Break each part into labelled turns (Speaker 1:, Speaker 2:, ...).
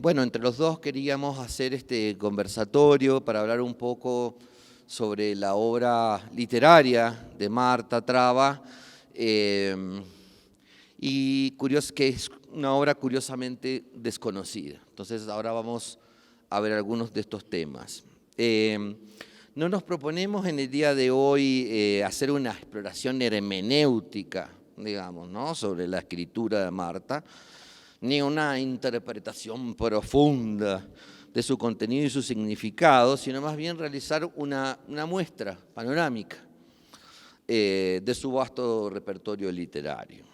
Speaker 1: Bueno, entre los dos queríamos hacer este conversatorio para hablar un poco sobre la obra literaria de Marta Traba, que es una obra curiosamente desconocida. Entonces ahora vamos a ver algunos de estos temas. No nos proponemos en el día de hoy hacer una exploración hermenéutica, digamos, ¿no?, sobre la escritura de Marta, ni una interpretación profunda de su contenido y su significado, sino más bien realizar una muestra panorámica de su vasto repertorio literario.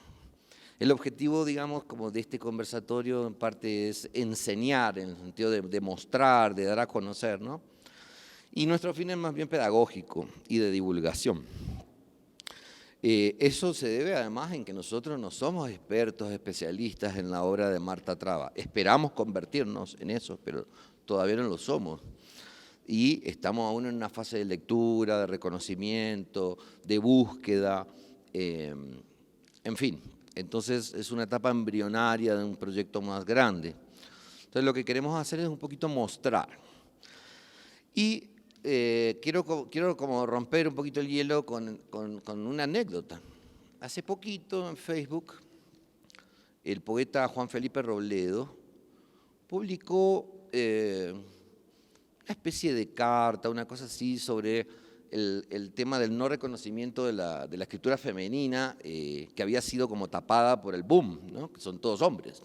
Speaker 1: El objetivo, digamos, como de este conversatorio, en parte es enseñar, en el sentido de mostrar, de dar a conocer, ¿no? Y nuestro fin es más bien pedagógico y de divulgación. Eso se debe además en que nosotros no somos expertos, especialistas en la obra de Marta Traba. Esperamos convertirnos en eso, pero todavía no lo somos. Y estamos aún en una fase de lectura, de reconocimiento, de búsqueda, en fin. Entonces es una etapa embrionaria de un proyecto más grande. Entonces lo que queremos hacer es un poquito mostrar. Y quiero como romper un poquito el hielo con una anécdota. Hace poquito en Facebook, el poeta Juan Felipe Robledo publicó una especie de carta, una cosa así, sobre el tema del no reconocimiento de la escritura femenina, que había sido como tapada por el boom, ¿no?, que son todos hombres.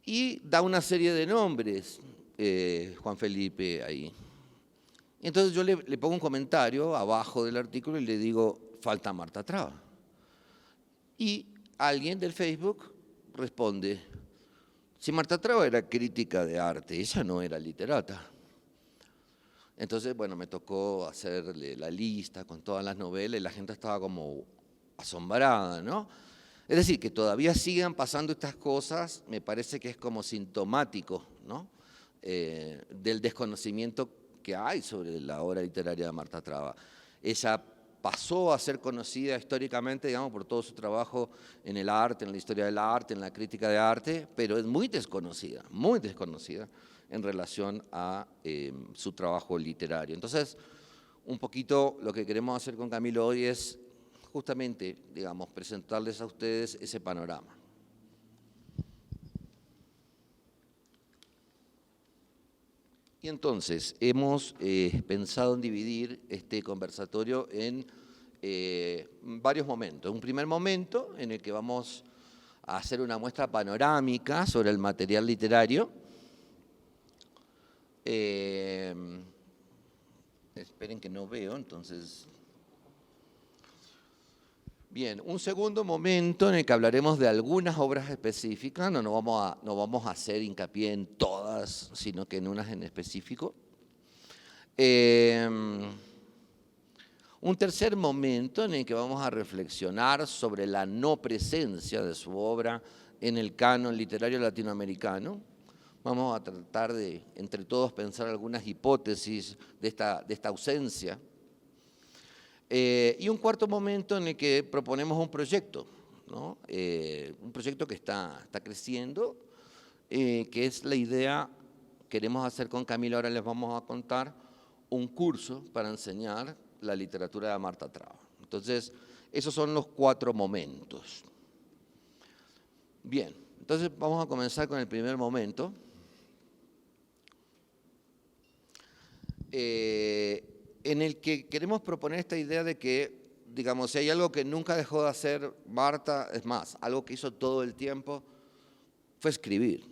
Speaker 1: Y da una serie de nombres, Juan Felipe, ahí. Entonces yo le pongo un comentario abajo del artículo y le digo, falta Marta Traba. Y alguien del Facebook responde, si Marta Traba era crítica de arte, ella no era literata. Entonces, bueno, me tocó hacerle la lista con todas las novelas y la gente estaba como asombrada, ¿no? Es decir, que todavía sigan pasando estas cosas, me parece que es como sintomático, ¿no?, del desconocimiento que hay sobre la obra literaria de Marta Traba. Ella pasó a ser conocida históricamente, digamos, por todo su trabajo en el arte, en la historia del arte, en la crítica de arte, pero es muy desconocida en relación a su trabajo literario. Entonces, un poquito lo que queremos hacer con Camilo hoy es justamente, digamos, presentarles a ustedes ese panorama. Y entonces, hemos pensado en dividir este conversatorio en varios momentos. Un primer momento en el que vamos a hacer una muestra panorámica sobre el material literario. Esperen que no veo, entonces. Bien, un segundo momento en el que hablaremos de algunas obras específicas, no vamos a hacer hincapié en todas, sino que en unas en específico. Un tercer momento en el que vamos a reflexionar sobre la no presencia de su obra en el canon literario latinoamericano. Vamos a tratar de, entre todos, pensar algunas hipótesis de esta ausencia. Y un cuarto momento en el que proponemos un proyecto, ¿no?, un proyecto que está creciendo, que es la idea, queremos hacer con Camilo, ahora les vamos a contar, un curso para enseñar la literatura de Marta Traba. Entonces, esos son los cuatro momentos. Bien, entonces vamos a comenzar con el primer momento. En el que queremos proponer esta idea de que, digamos, si hay algo que nunca dejó de hacer Marta, es más, algo que hizo todo el tiempo, fue escribir.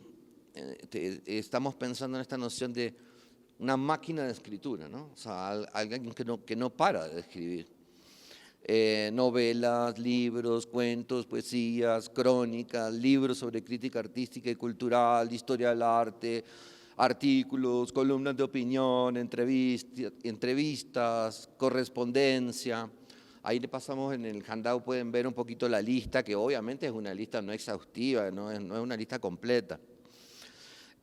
Speaker 1: Estamos pensando en esta noción de una máquina de escritura, ¿no? O sea, alguien que no para de escribir. Novelas, libros, cuentos, poesías, crónicas, libros sobre crítica artística y cultural, historia del arte, artículos, columnas de opinión, entrevistas, correspondencia. Ahí le pasamos en el handout, pueden ver un poquito la lista, que obviamente es una lista no exhaustiva, no es una lista completa.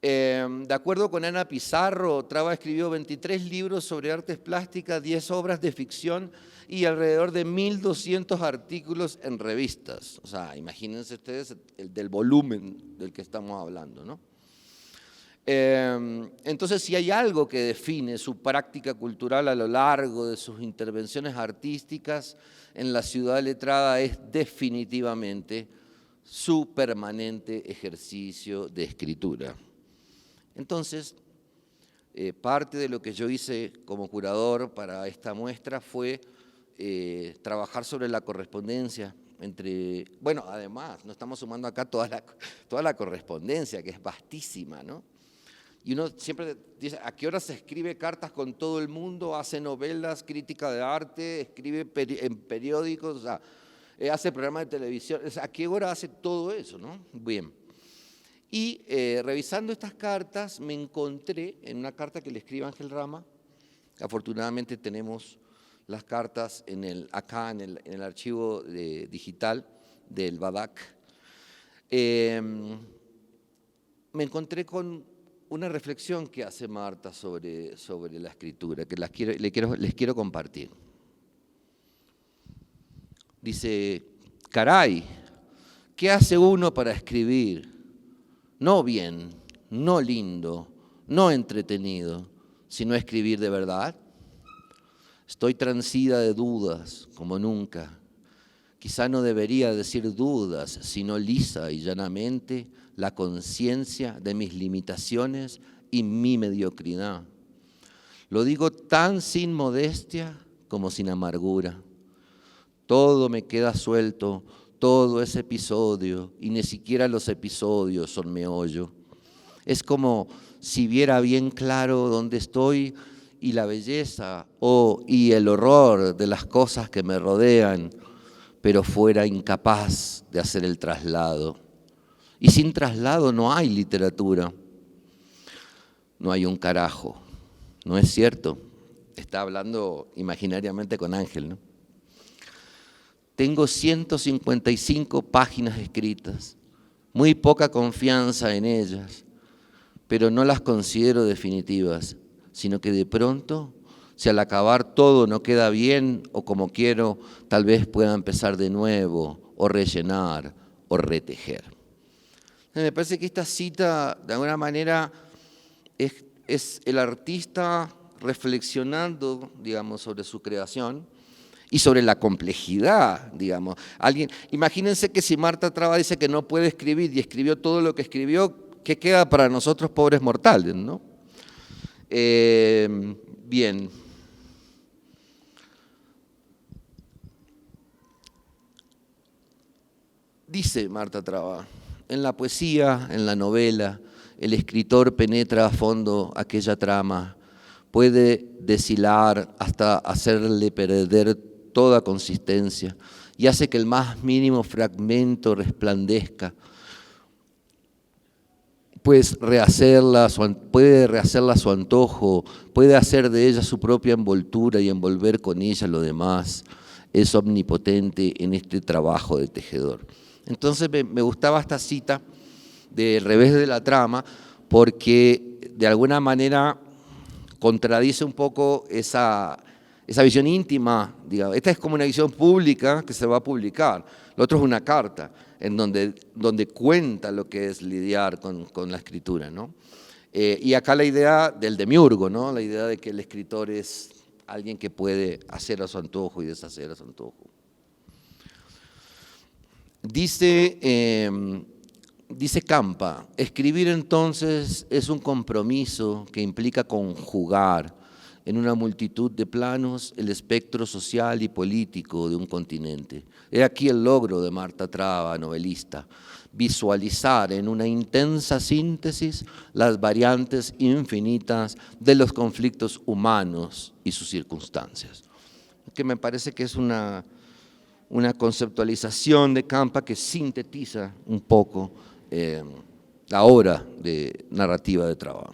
Speaker 1: De acuerdo con Ana Pizarro, Traba escribió 23 libros sobre artes plásticas, 10 obras de ficción y alrededor de 1.200 artículos en revistas. O sea, imagínense ustedes del volumen del que estamos hablando, ¿no? Entonces, si hay algo que define su práctica cultural a lo largo de sus intervenciones artísticas en la ciudad letrada, es definitivamente su permanente ejercicio de escritura. Entonces, parte de lo que yo hice como curador para esta muestra fue trabajar sobre la correspondencia entre, bueno, además, no estamos sumando acá toda la correspondencia, que es vastísima, ¿no? Y uno siempre dice, ¿a qué hora se escribe cartas con todo el mundo? Hace novelas, crítica de arte, escribe en periódicos, o sea, hace programas de televisión. ¿A qué hora hace todo eso, no? Bien. Y revisando estas cartas me encontré en una carta que le escribe Ángel Rama. Afortunadamente tenemos las cartas acá en el archivo digital del BADAC. Me encontré con una reflexión que hace Marta sobre la escritura, que les quiero compartir. Dice, caray, ¿qué hace uno para escribir? No bien, no lindo, no entretenido, sino escribir de verdad. Estoy transida de dudas, como nunca. Quizá no debería decir dudas, sino lisa y llanamente la conciencia de mis limitaciones y mi mediocridad. Lo digo tan sin modestia como sin amargura. Todo me queda suelto, todo es episodio, y ni siquiera los episodios son meollo. Es como si viera bien claro dónde estoy y la belleza y el horror de las cosas que me rodean, pero fuera incapaz de hacer el traslado. Y sin traslado no hay literatura, no hay un carajo, ¿no es cierto? Está hablando imaginariamente con Ángel, ¿no? Tengo 155 páginas escritas, muy poca confianza en ellas, pero no las considero definitivas, sino que de pronto, si al acabar todo no queda bien o como quiero, tal vez pueda empezar de nuevo, o rellenar, o retejer. Me parece que esta cita, de alguna manera, es el artista reflexionando, digamos, sobre su creación y sobre la complejidad, digamos. Imagínense que si Marta Traba dice que no puede escribir y escribió todo lo que escribió, ¿qué queda para nosotros pobres mortales, no? Bien. Dice Marta Traba, en la poesía, en la novela, el escritor penetra a fondo aquella trama, puede deshilar hasta hacerle perder toda consistencia y hace que el más mínimo fragmento resplandezca. Puede rehacerla a su antojo, puede hacer de ella su propia envoltura y envolver con ella lo demás. Es omnipotente en este trabajo de tejedor. Entonces me gustaba esta cita del revés de la trama porque de alguna manera contradice un poco esa visión íntima, digamos. Esta es como una visión pública que se va a publicar, lo otro es una carta en donde cuenta lo que es lidiar con la escritura, ¿no? Y acá la idea del demiurgo, ¿no? La idea de que el escritor es alguien que puede hacer a su antojo y deshacer a su antojo. Dice Campa, escribir entonces es un compromiso que implica conjugar en una multitud de planos el espectro social y político de un continente. He aquí el logro de Marta Traba, novelista, visualizar en una intensa síntesis las variantes infinitas de los conflictos humanos y sus circunstancias. Que me parece que es una conceptualización de Campa que sintetiza un poco la obra de narrativa de Traba.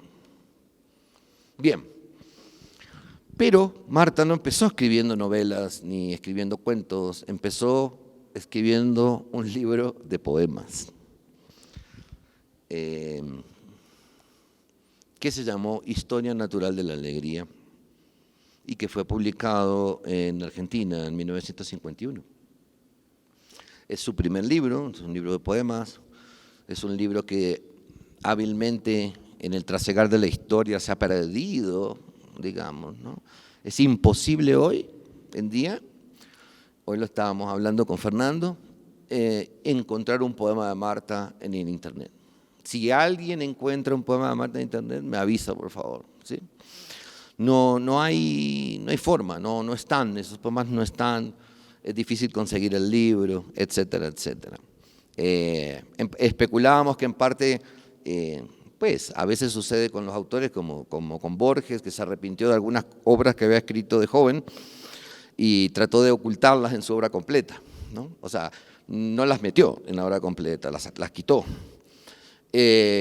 Speaker 1: Bien. Pero Marta no empezó escribiendo novelas ni escribiendo cuentos, empezó escribiendo un libro de poemas que se llamó Historia Natural de la Alegría y que fue publicado en Argentina en 1951. Es su primer libro, es un libro de poemas, es un libro que hábilmente en el trasegar de la historia se ha perdido, digamos, ¿no? Es imposible hoy en día, hoy lo estábamos hablando con Fernando, encontrar un poema de Marta en el internet. Si alguien encuentra un poema de Marta en internet, me avisa, por favor, ¿sí? No hay forma, no están, esos poemas no están, es difícil conseguir el libro, etcétera, etcétera. Especulábamos que en parte, pues a veces sucede con los autores como con Borges, que se arrepintió de algunas obras que había escrito de joven y trató de ocultarlas en su obra completa, ¿no? O sea, no las metió en la obra completa, las quitó.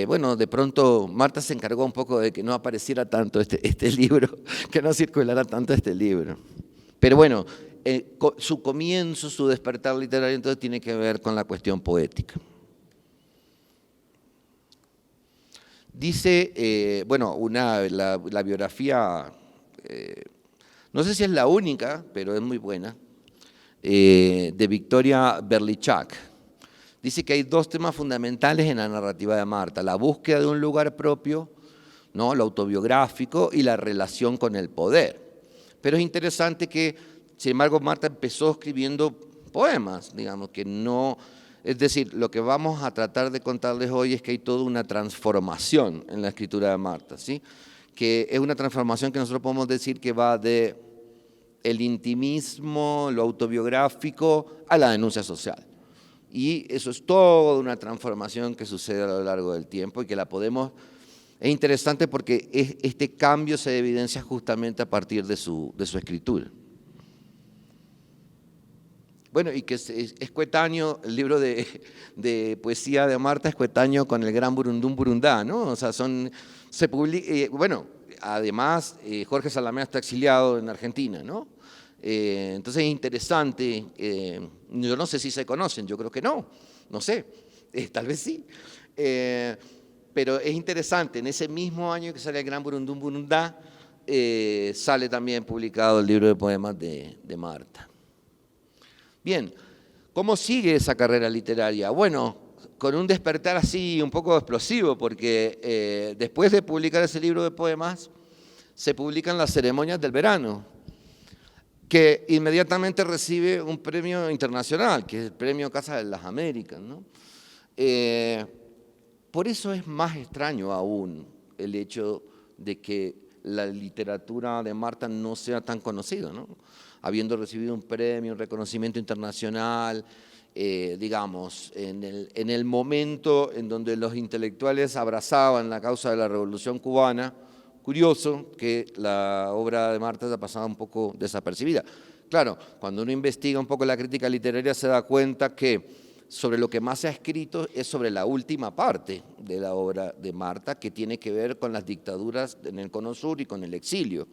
Speaker 1: Bueno, de pronto Marta se encargó un poco de que no apareciera tanto este libro, que no circulara tanto este libro. Pero bueno, su comienzo, su despertar literario, entonces tiene que ver con la cuestión poética. Dice, bueno, la biografía, no sé si es la única, pero es muy buena, de Victoria Berlichak. Dice que hay dos temas fundamentales en la narrativa de Marta: la búsqueda de un lugar propio, ¿no?, lo autobiográfico, y la relación con el poder. Pero es interesante que, sin embargo, Marta empezó escribiendo poemas, digamos, que no… Es decir, lo que vamos a tratar de contarles hoy es que hay toda una transformación en la escritura de Marta, ¿sí? Que es una transformación que nosotros podemos decir que va de el intimismo, lo autobiográfico, a la denuncia social. Y eso es toda una transformación que sucede a lo largo del tiempo y que la podemos… Es interesante porque este cambio se evidencia justamente a partir de su escritura. Bueno, y que es coetáneo, el libro de poesía de Marta es coetáneo con el Gran Burundún Burundá, ¿no? O sea, se publica, bueno, además Jorge Salamea está exiliado en Argentina, ¿no? Entonces es interesante, yo no sé si se conocen, yo creo que no sé, tal vez sí, pero es interesante, en ese mismo año que sale el Gran Burundún Burundá, sale también publicado el libro de poemas de Marta. Bien, ¿cómo sigue esa carrera literaria? Bueno, con un despertar así un poco explosivo, porque después de publicar ese libro de poemas, se publican Las ceremonias del verano, que inmediatamente recibe un premio internacional, que es el Premio Casa de las Américas, ¿no? Por eso es más extraño aún el hecho de que la literatura de Marta no sea tan conocida, ¿no? Habiendo recibido un premio, un reconocimiento internacional, digamos, en el momento en donde los intelectuales abrazaban la causa de la Revolución Cubana. Curioso que la obra de Marta ha pasado un poco desapercibida. Claro, cuando uno investiga un poco la crítica literaria se da cuenta que sobre lo que más se ha escrito es sobre la última parte de la obra de Marta, que tiene que ver con las dictaduras en el Cono Sur y con el exilio.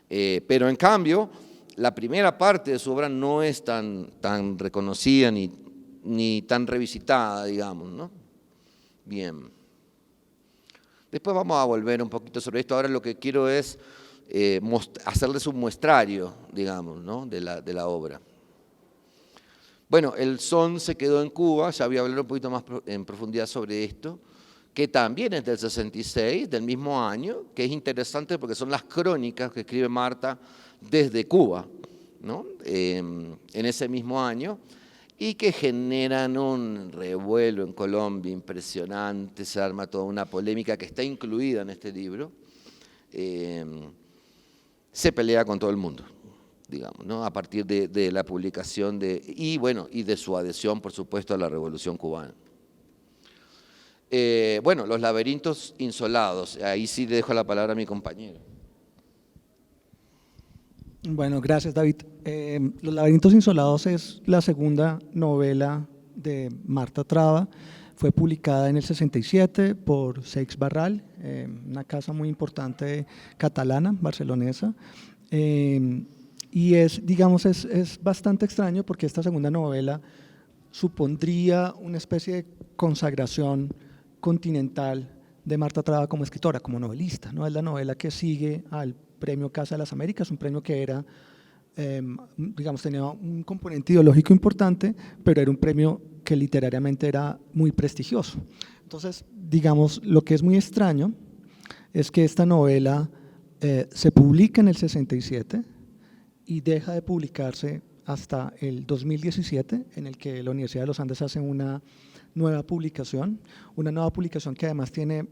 Speaker 1: Pero en cambio, la primera parte de su obra no es tan reconocida ni tan revisitada, digamos, ¿no? Bien. Después vamos a volver un poquito sobre esto. Ahora lo que quiero es hacerles un muestrario, digamos, ¿no?, de la obra. Bueno, el son se quedó en Cuba, ya voy a hablar un poquito más en profundidad sobre esto, que también es del 66, del mismo año, que es interesante porque son las crónicas que escribe Marta desde Cuba, ¿no?, en ese mismo año, y que generan un revuelo en Colombia impresionante, se arma toda una polémica que está incluida en este libro, se pelea con todo el mundo, digamos, ¿no?, a partir de la publicación y de su adhesión, por supuesto, a la Revolución Cubana. Bueno, Los laberintos insolados, ahí sí le dejo la palabra a mi compañero.
Speaker 2: Bueno, gracias, David. Los laberintos insolados es la segunda novela de Marta Traba. Fue publicada en el 67 por Seix Barral, una casa muy importante catalana, barcelonesa. Y digamos, es bastante extraño porque esta segunda novela supondría una especie de consagración continental de Marta Traba como escritora, como novelista, ¿no? Es la novela que sigue al Premio Casa de las Américas, un premio que era, digamos, tenía un componente ideológico importante, pero era un premio que literariamente era muy prestigioso. Entonces, digamos, lo que es muy extraño es que esta novela se publica en el 67 y deja de publicarse hasta el 2017, en el que la Universidad de los Andes hace una nueva publicación que además tiene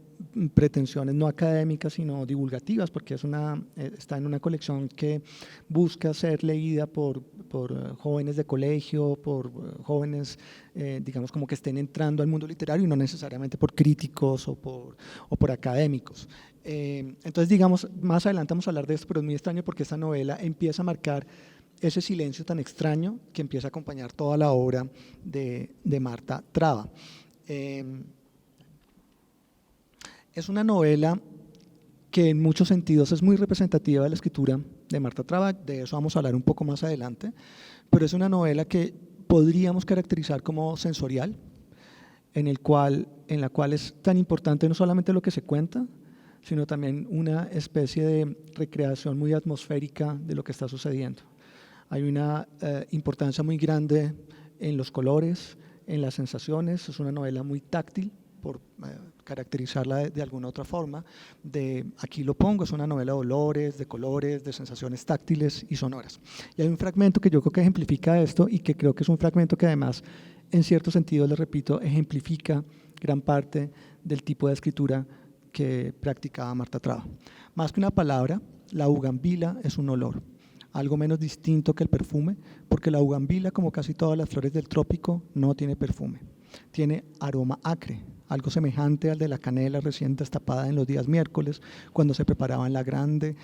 Speaker 2: pretensiones no académicas sino divulgativas, porque está en una colección que busca ser leída por jóvenes de colegio, por jóvenes digamos como que estén entrando al mundo literario y no necesariamente por críticos o por académicos. Entonces digamos, más adelante vamos a hablar de esto, pero es muy extraño porque esta novela empieza a marcar ese silencio tan extraño que empieza a acompañar toda la obra de Marta Traba. Es una novela que en muchos sentidos es muy representativa de la escritura de Marta Traba, de eso vamos a hablar un poco más adelante, pero es una novela que podríamos caracterizar como sensorial, en la cual es tan importante no solamente lo que se cuenta, sino también una especie de recreación muy atmosférica de lo que está sucediendo. Hay una importancia muy grande en los colores, en las sensaciones, es una novela muy táctil, por caracterizarla de alguna otra forma. Aquí lo pongo, es una novela de olores, de colores, de sensaciones táctiles y sonoras. Y hay un fragmento que yo creo que ejemplifica esto y que creo que es un fragmento que además, en cierto sentido, les repito, ejemplifica gran parte del tipo de escritura que practicaba Marta Traba. Más que una palabra, la bugambila es un olor, algo menos distinto que el perfume, porque la bugambila, como casi todas las flores del trópico, no tiene perfume. Tiene aroma acre, algo semejante al de la canela recién destapada en los días miércoles, cuando se preparaba en la grande,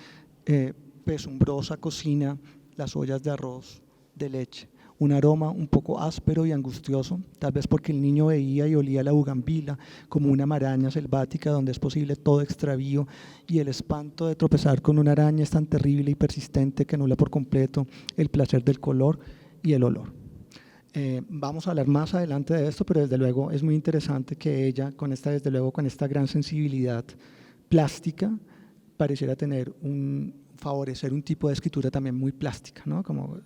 Speaker 2: pesumbrosa cocina las ollas de arroz, de leche. Un aroma un poco áspero y angustioso, tal vez porque el niño veía y olía la bugambila como una maraña selvática donde es posible todo extravío, y el espanto de tropezar con una araña es tan terrible y persistente que anula por completo el placer del color y el olor. Vamos a hablar más adelante de esto, pero desde luego es muy interesante que ella, con esta gran sensibilidad plástica, pareciera favorecer un tipo de escritura también muy plástica, ¿no? Como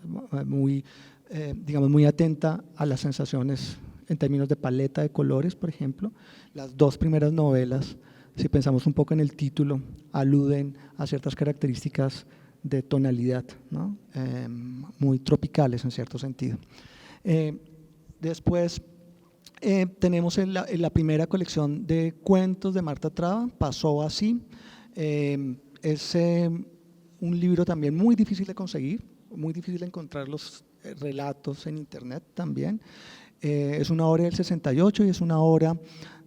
Speaker 2: digamos, muy atenta a las sensaciones en términos de paleta de colores, por ejemplo. Las dos primeras novelas, si pensamos un poco en el título, aluden a ciertas características de tonalidad, ¿no? Muy tropicales en cierto sentido. Después tenemos la primera colección de cuentos de Marta Traba, Pasó así. Es un libro también muy difícil de conseguir, muy difícil de encontrar los relatos en internet también. Es una obra del 68 y es una obra,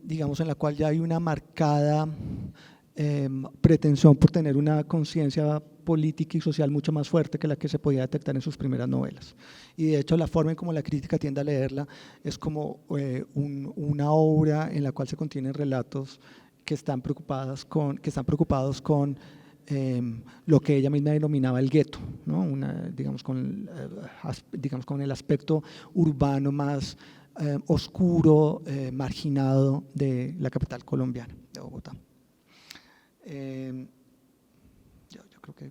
Speaker 2: digamos, en la cual ya hay una marcada pretensión por tener una conciencia política y social mucho más fuerte que la que se podía detectar en sus primeras novelas. Y de hecho la forma en como la crítica tiende a leerla es como una obra en la cual se contienen relatos que están preocupados con lo que ella misma denominaba el gueto, ¿no? Digamos con el aspecto urbano más oscuro, marginado de la capital colombiana, de Bogotá. Yo creo que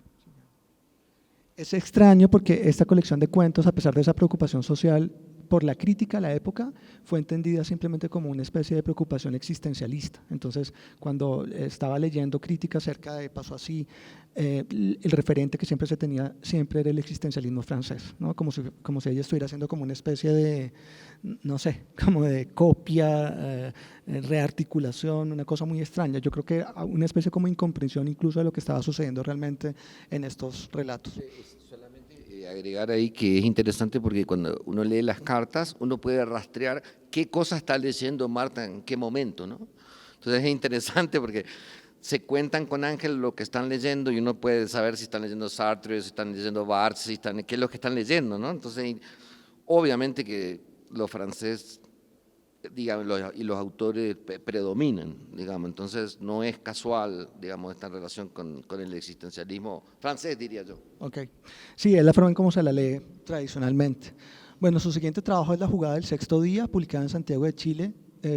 Speaker 2: es extraño porque esta colección de cuentos, a pesar de esa preocupación social por la crítica a la época, fue entendida simplemente como una especie de preocupación existencialista. Entonces, cuando estaba leyendo críticas acerca de Pasó así, el referente que siempre se tenía siempre era el existencialismo francés, ¿no? Como si ella estuviera haciendo como una especie de, no sé, como de copia, rearticulación, una cosa muy extraña. Yo creo que una especie como incomprensión incluso de lo que estaba sucediendo realmente en estos relatos.
Speaker 1: Agregar ahí que es interesante porque cuando uno lee las cartas, uno puede rastrear qué cosa está leyendo Marta en qué momento, ¿no? Entonces es interesante porque se cuentan con Ángel lo que están leyendo y uno puede saber si están leyendo Sartre, si están leyendo Barthes, qué es lo que están leyendo, ¿no? Entonces, obviamente que los franceses, digamos, y los autores predominan, digamos, entonces no es casual, digamos, esta relación con el existencialismo francés, diría yo.
Speaker 2: Ok, sí, es la forma en cómo se la lee tradicionalmente. Bueno, su siguiente trabajo es La jugada del sexto día, publicada en Santiago de Chile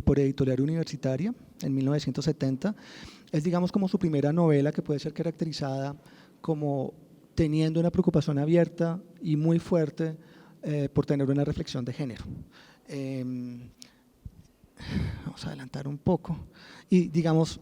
Speaker 2: por Editorial Universitaria en 1970. Es, digamos, como su primera novela que puede ser caracterizada como teniendo una preocupación abierta y muy fuerte por tener una reflexión de género. Vamos a adelantar un poco y, digamos,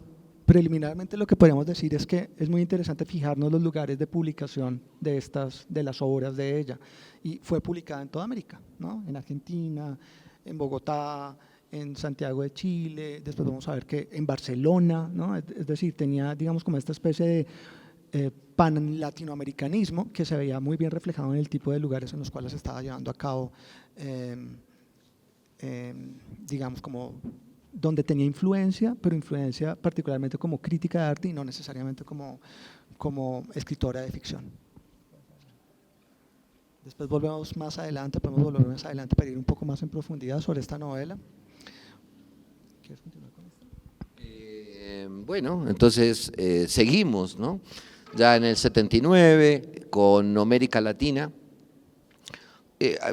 Speaker 2: preliminarmente lo que podríamos decir es que es muy interesante fijarnos los lugares de publicación de las obras de ella. Y fue publicada en toda América, ¿no? En Argentina, en Bogotá, en Santiago de Chile, después vamos a ver que en Barcelona, ¿no? Es decir, tenía, digamos, como esta especie de pan-latinoamericanismo que se veía muy bien reflejado en el tipo de lugares en los cuales se estaba llevando a cabo, digamos, como donde tenía influencia, pero influencia particularmente como crítica de arte y no necesariamente como escritora de ficción. Después volvemos más adelante, podemos volver más adelante para ir un poco más en profundidad sobre esta novela. ¿Quieres continuar con esto?
Speaker 1: Bueno, entonces seguimos, ¿no? Ya en el 79, con América Latina.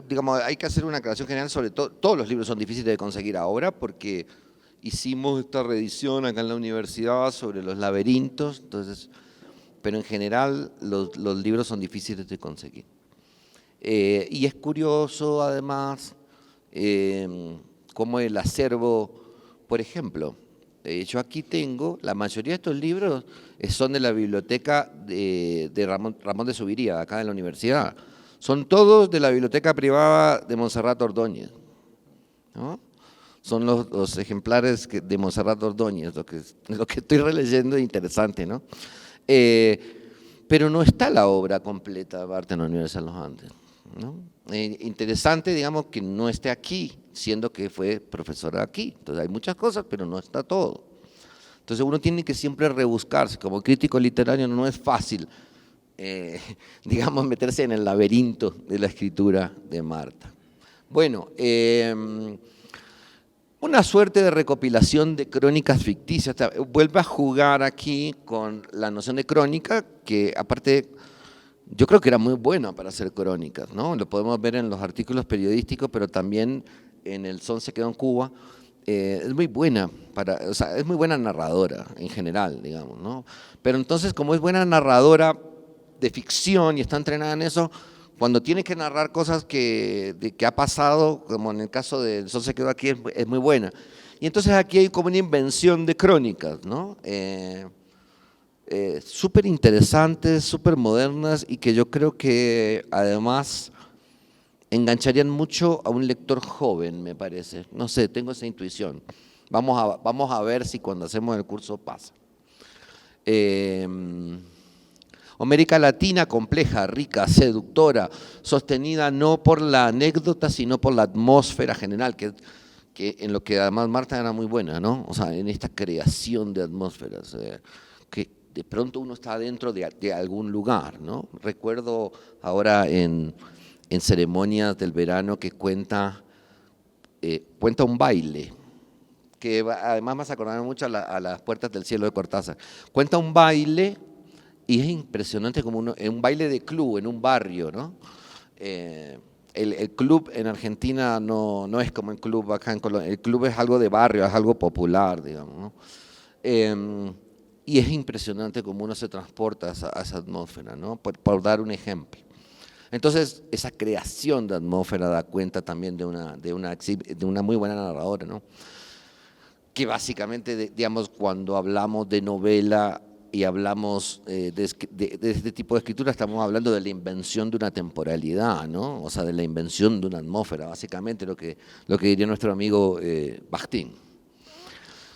Speaker 1: Digamos, hay que hacer una aclaración general sobre todo. Todos los libros son difíciles de conseguir ahora porque hicimos esta reedición acá en la universidad sobre los laberintos, entonces, pero en general los libros son difíciles de conseguir. Y es curioso además cómo el acervo, por ejemplo, yo aquí tengo, la mayoría de estos libros son de la biblioteca de Ramón de Zuviría, acá en la universidad. Son todos de la biblioteca privada de Montserrat Ordóñez, ¿no? Son los ejemplares de Montserrat Ordóñez, lo que estoy releyendo es interesante, ¿no? Pero no está la obra completa de Barthes en la Universidad de los Andes, ¿no? Interesante, digamos, que no esté aquí, siendo que fue profesora aquí. Entonces hay muchas cosas, pero no está todo. Entonces uno tiene que siempre rebuscarse. Como crítico literario no es fácil, digamos, meterse en el laberinto de la escritura de Marta. Bueno, una suerte de recopilación de crónicas ficticias. Vuelve a jugar aquí con la noción de crónica, que aparte yo creo que era muy buena para hacer crónicas, ¿no? Lo podemos ver en los artículos periodísticos, pero también en El Sol se quedó en Cuba. Es muy buena, o sea, es muy buena narradora en general, digamos, ¿no? Pero entonces, como es buena narradora de ficción y está entrenada en eso, cuando tiene que narrar cosas que ha pasado, como en el caso de El Sol se quedó aquí, es muy buena. Y entonces aquí hay como una invención de crónicas, ¿no? Súper interesantes, súper modernas y que yo creo que además engancharían mucho a un lector joven, me parece. No sé, tengo esa intuición. Vamos a ver si cuando hacemos el curso pasa. América Latina, compleja, rica, seductora, sostenida no por la anécdota, sino por la atmósfera general, que en lo que además Marta era muy buena, ¿no? O sea, en esta creación de atmósferas, que de pronto uno está dentro de algún lugar, ¿no? Recuerdo ahora en Ceremonias del Verano que cuenta un baile, que además me hace acordar mucho a Las Puertas del Cielo de Cortázar. Cuenta un baile y es impresionante como un baile de club en un barrio, ¿no? El club en Argentina no es como el club acá en Colombia, el club es algo de barrio, es algo popular, digamos, ¿no? Y es impresionante cómo uno se transporta a esa atmósfera, ¿no? Por dar un ejemplo. Entonces, esa creación de atmósfera da cuenta también de una muy buena narradora, ¿no? Que básicamente, digamos, cuando hablamos de novela y hablamos de este tipo de escritura, estamos hablando de la invención de una temporalidad, ¿no? O sea, de la invención de una atmósfera, básicamente lo que diría nuestro amigo Bakhtin.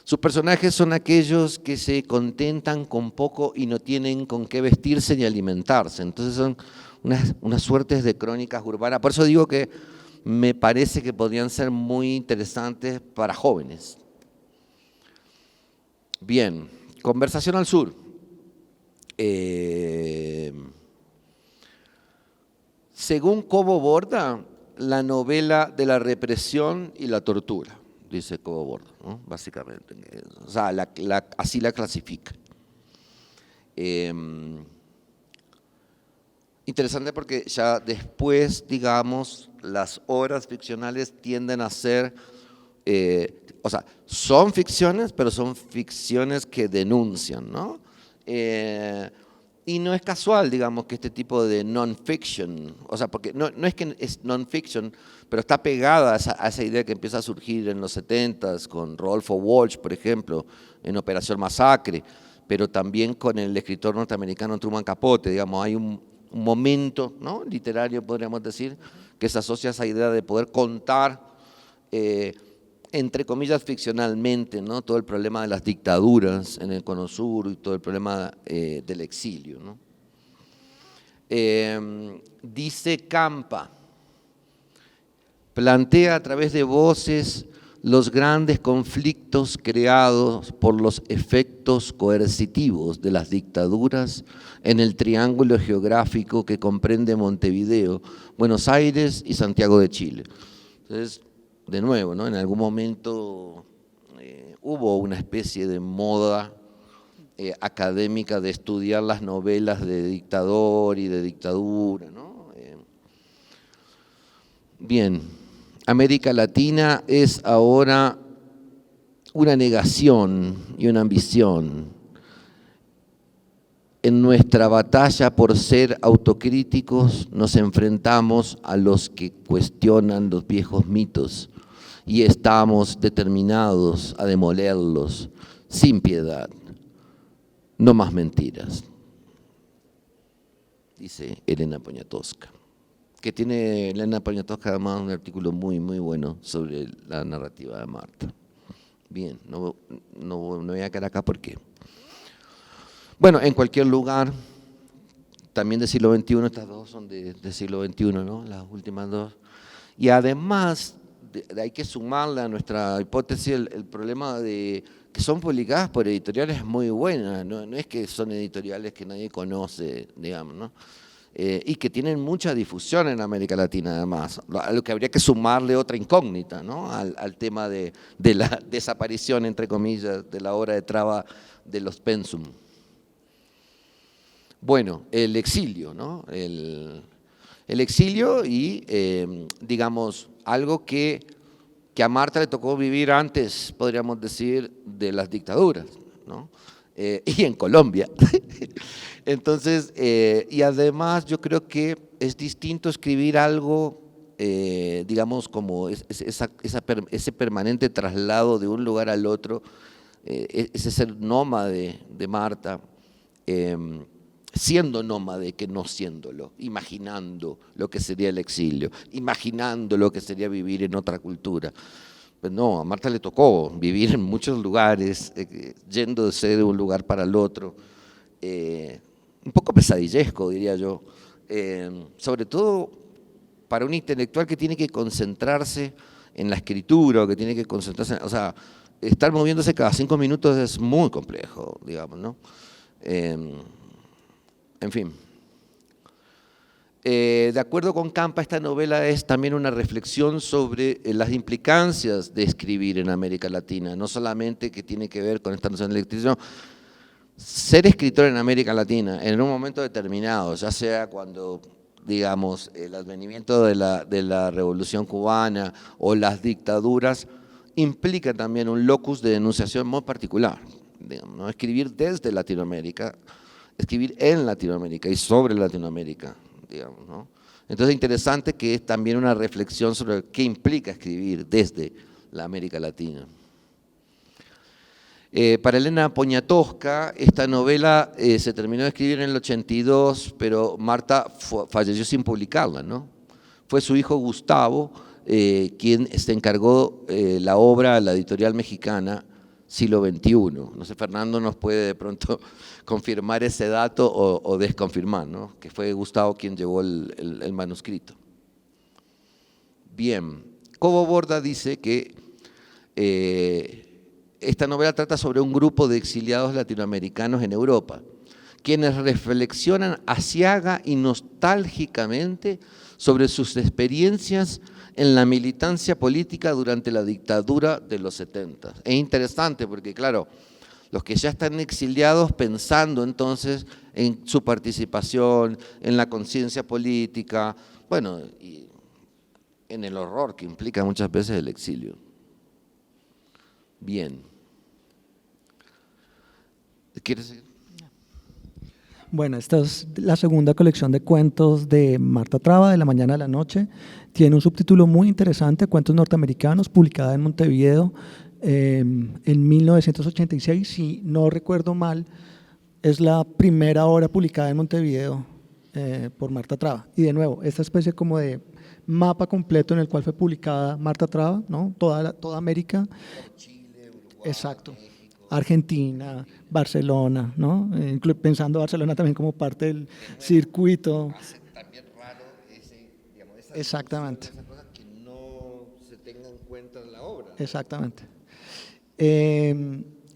Speaker 1: Sus personajes son aquellos que se contentan con poco y no tienen con qué vestirse ni alimentarse. Entonces son unas suertes de crónicas urbanas. Por eso digo que me parece que podrían ser muy interesantes para jóvenes. Bien, Conversación al Sur. Según Cobo Borda, la novela de la represión y la tortura, dice Cobo Borda, ¿no? Básicamente. O sea, así la clasifica. Interesante porque ya después, digamos, las obras ficcionales tienden a ser, o sea, son ficciones, pero son ficciones que denuncian, ¿no? Y no es casual, digamos, que este tipo de non-fiction, o sea, porque no es que es non-fiction, pero está pegada a esa idea que empieza a surgir en los 70s con Rodolfo Walsh, por ejemplo, en Operación Masacre, pero también con el escritor norteamericano Truman Capote, digamos, hay un momento, ¿no?, literario, podríamos decir, que se asocia a esa idea de poder contar, entre comillas, ficcionalmente, ¿no?, todo el problema de las dictaduras en el Cono Sur y todo el problema del exilio, ¿no? Dice Campa, plantea a través de voces los grandes conflictos creados por los efectos coercitivos de las dictaduras en el triángulo geográfico que comprende Montevideo, Buenos Aires y Santiago de Chile. Entonces, de nuevo, ¿no?, en algún momento hubo una especie de moda académica de estudiar las novelas de dictador y de dictadura, ¿no? Bien, América Latina es ahora una negación y una ambición. En nuestra batalla por ser autocríticos nos enfrentamos a los que cuestionan los viejos mitos y estamos determinados a demolerlos sin piedad. No más mentiras, dice Elena Poniatowska, que tiene Elena Poniatowska además un artículo muy bueno sobre la narrativa de Marta. Bien, no voy a quedar acá porque, bueno, en cualquier lugar, también del siglo XXI, estas dos son del siglo XXI, ¿no?, las últimas dos, y además hay que sumarle a nuestra hipótesis el problema de que son publicadas por editoriales muy buenas, no es que son editoriales que nadie conoce, digamos, ¿no? Y que tienen mucha difusión en América Latina además, a lo que habría que sumarle otra incógnita, ¿no?, al tema de la desaparición, entre comillas, de la obra de Traba de los Pensum. Bueno, el exilio, ¿no?, el exilio y, digamos, algo que a Marta le tocó vivir antes, podríamos decir, de las dictaduras, ¿no?, y en Colombia. Entonces, y además yo creo que es distinto escribir algo, digamos, como ese permanente traslado de un lugar al otro, ese ser nómade de Marta, siendo nómade que no siéndolo, imaginando lo que sería el exilio, imaginando lo que sería vivir en otra cultura. Pues no, a Marta le tocó vivir en muchos lugares, yéndose de un lugar para el otro, un poco pesadillesco, diría yo, sobre todo para un intelectual que tiene que concentrarse en la escritura, o que tiene que concentrarse, o sea, estar moviéndose cada 5 minutos es muy complejo, digamos, ¿no? En fin. De acuerdo con Campa, esta novela es también una reflexión sobre las implicancias de escribir en América Latina, no solamente que tiene que ver con esta noción de electricidad, ser escritor en América Latina en un momento determinado, ya sea cuando, digamos, el advenimiento de la Revolución Cubana o las dictaduras, implica también un locus de denunciación muy particular, digamos, ¿no? Escribir desde Latinoamérica, escribir en Latinoamérica y sobre Latinoamérica, digamos, ¿no? Entonces es interesante que es también una reflexión sobre qué implica escribir desde la América Latina. Para Elena Poniatowska, esta novela se terminó de escribir en el 82, pero Marta falleció sin publicarla, ¿no? Fue su hijo Gustavo quien se encargó la obra a la editorial mexicana Siglo XXI. No sé, Fernando nos puede de pronto confirmar ese dato o desconfirmar, ¿no?, que fue Gustavo quien llevó el manuscrito. Bien, Cobo Borda dice que esta novela trata sobre un grupo de exiliados latinoamericanos en Europa, quienes reflexionan aciaga y nostálgicamente sobre sus experiencias en la militancia política durante la dictadura de los 70. Es interesante porque, claro, los que ya están exiliados pensando entonces en su participación, en la conciencia política, bueno, y en el horror que implica muchas veces el exilio. Bien. ¿Quieres seguir?
Speaker 2: Bueno, esta es la segunda colección de cuentos de Marta Traba, de la mañana a la noche. Tiene un subtítulo muy interesante, Cuentos norteamericanos, publicada en Montevideo en 1986. Si no recuerdo mal, es la primera obra publicada en Montevideo por Marta Traba. Y de nuevo, esta especie como de mapa completo en el cual fue publicada Marta Traba, ¿no? Toda América.
Speaker 1: Chile, Uruguay,
Speaker 2: Exacto.
Speaker 1: México.
Speaker 2: Argentina, Barcelona, ¿no? Pensando Barcelona también como parte del circuito.
Speaker 1: Hace también raro digamos, esa
Speaker 2: Exactamente.
Speaker 1: esas cosas que no se tengan en cuenta en la obra.
Speaker 2: Exactamente.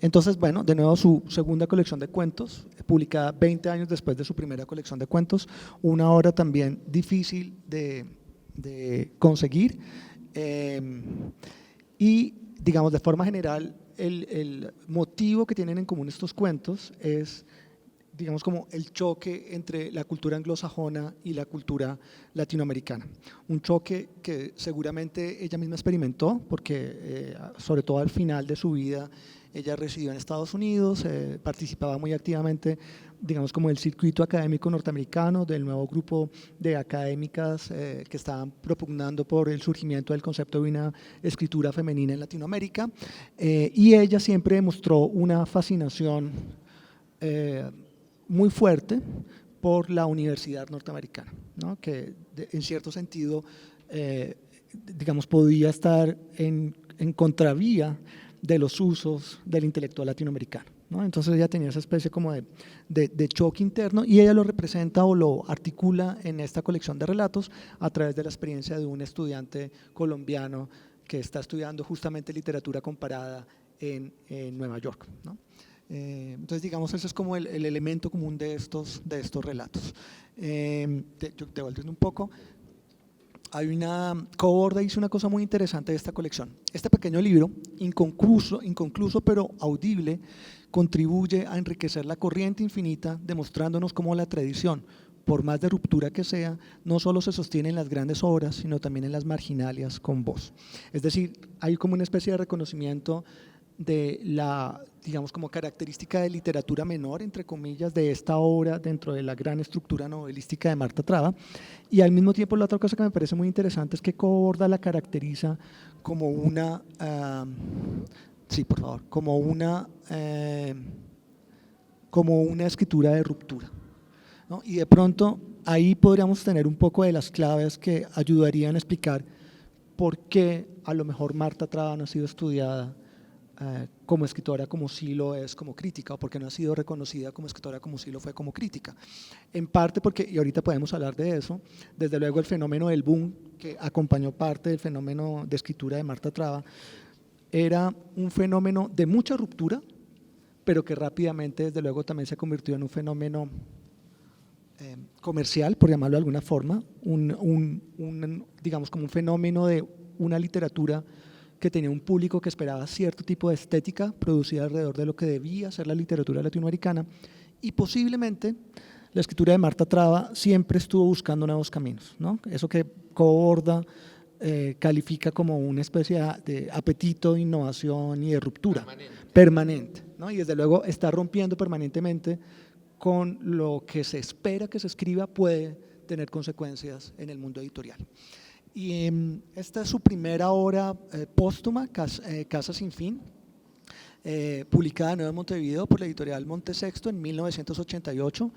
Speaker 2: Entonces, bueno, de nuevo su segunda colección de cuentos, publicada 20 años después de su primera colección de cuentos, una obra también difícil de conseguir y, digamos, de forma general, el motivo que tienen en común estos cuentos es, digamos, como el choque entre la cultura anglosajona y la cultura latinoamericana. Un choque que seguramente ella misma experimentó, porque sobre todo al final de su vida ella residió en Estados Unidos, participaba muy activamente, digamos, como el circuito académico norteamericano, del nuevo grupo de académicas que estaban propugnando por el surgimiento del concepto de una escritura femenina en Latinoamérica, y ella siempre demostró una fascinación muy fuerte por la universidad norteamericana, ¿no? Que en cierto sentido, digamos, podía estar en contravía de los usos del intelectual latinoamericano, ¿no? Entonces ella tenía esa especie como de choque interno y ella lo representa o lo articula en esta colección de relatos a través de la experiencia de un estudiante colombiano que está estudiando justamente literatura comparada en Nueva York, ¿no? Entonces, digamos, ese es como el elemento común de estos relatos. Devolviendo un poco, Coborda hizo una cosa muy interesante de esta colección. Este pequeño libro, inconcluso pero audible, contribuye a enriquecer la corriente infinita, demostrándonos cómo la tradición, por más de ruptura que sea, no solo se sostiene en las grandes obras, sino también en las marginalias con voz. Es decir, hay como una especie de reconocimiento de la, digamos, como característica de literatura menor, entre comillas, de esta obra dentro de la gran estructura novelística de Marta Traba, y al mismo tiempo la otra cosa que me parece muy interesante es que Coborda la caracteriza como una, sí, por favor, como una escritura de ruptura, ¿no? Y de pronto ahí podríamos tener un poco de las claves que ayudarían a explicar por qué a lo mejor Marta Traba no ha sido estudiada como escritora como sí lo es como crítica, o porque no ha sido reconocida como escritora como sí lo fue como crítica. En parte porque, y ahorita podemos hablar de eso, desde luego el fenómeno del boom que acompañó parte del fenómeno de escritura de Marta Traba era un fenómeno de mucha ruptura, pero que rápidamente desde luego también se convirtió en un fenómeno comercial, por llamarlo de alguna forma, digamos como un fenómeno de una literatura que tenía un público que esperaba cierto tipo de estética producida alrededor de lo que debía ser la literatura latinoamericana, y posiblemente la escritura de Marta Traba siempre estuvo buscando nuevos caminos, ¿no? Eso que Coborda califica como una especie de apetito de innovación y de ruptura permanente, ¿no? Y desde luego está rompiendo permanentemente con lo que se espera que se escriba puede tener consecuencias en el mundo editorial. Y esta es su primera obra póstuma, Casa sin fin, publicada de nuevo en Montevideo por la editorial Montesexto en 1988,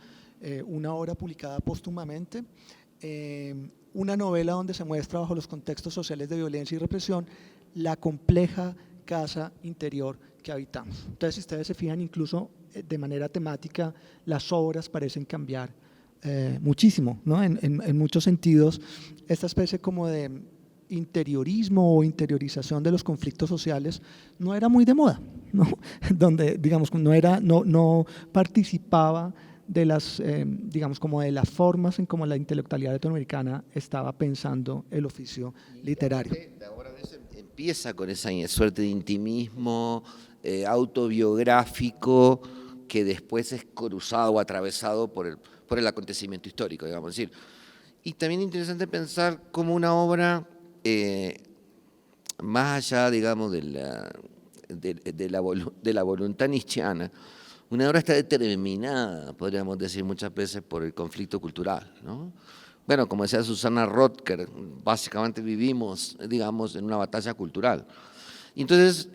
Speaker 2: una obra publicada póstumamente, una novela donde se muestra bajo los contextos sociales de violencia y represión la compleja casa interior que habitamos. Entonces, si ustedes se fijan, incluso de manera temática, las obras parecen cambiar muchísimo, ¿no? En muchos sentidos, esta especie como de interiorismo o interiorización de los conflictos sociales no era muy de moda, ¿no? Donde, digamos, no participaba de las, digamos, como de las formas en cómo la intelectualidad latinoamericana estaba pensando el oficio literario.
Speaker 1: Ahora a veces empieza con esa suerte de intimismo autobiográfico que después es cruzado o atravesado por el acontecimiento histórico, digamos decir. Y también es interesante pensar como una obra, más allá, digamos, de la voluntad nietzscheana, Una obra está determinada, podríamos decir muchas veces, por el conflicto cultural, ¿no? Bueno, como decía Susana Rotker, básicamente vivimos, digamos, en una batalla cultural. Y entonces,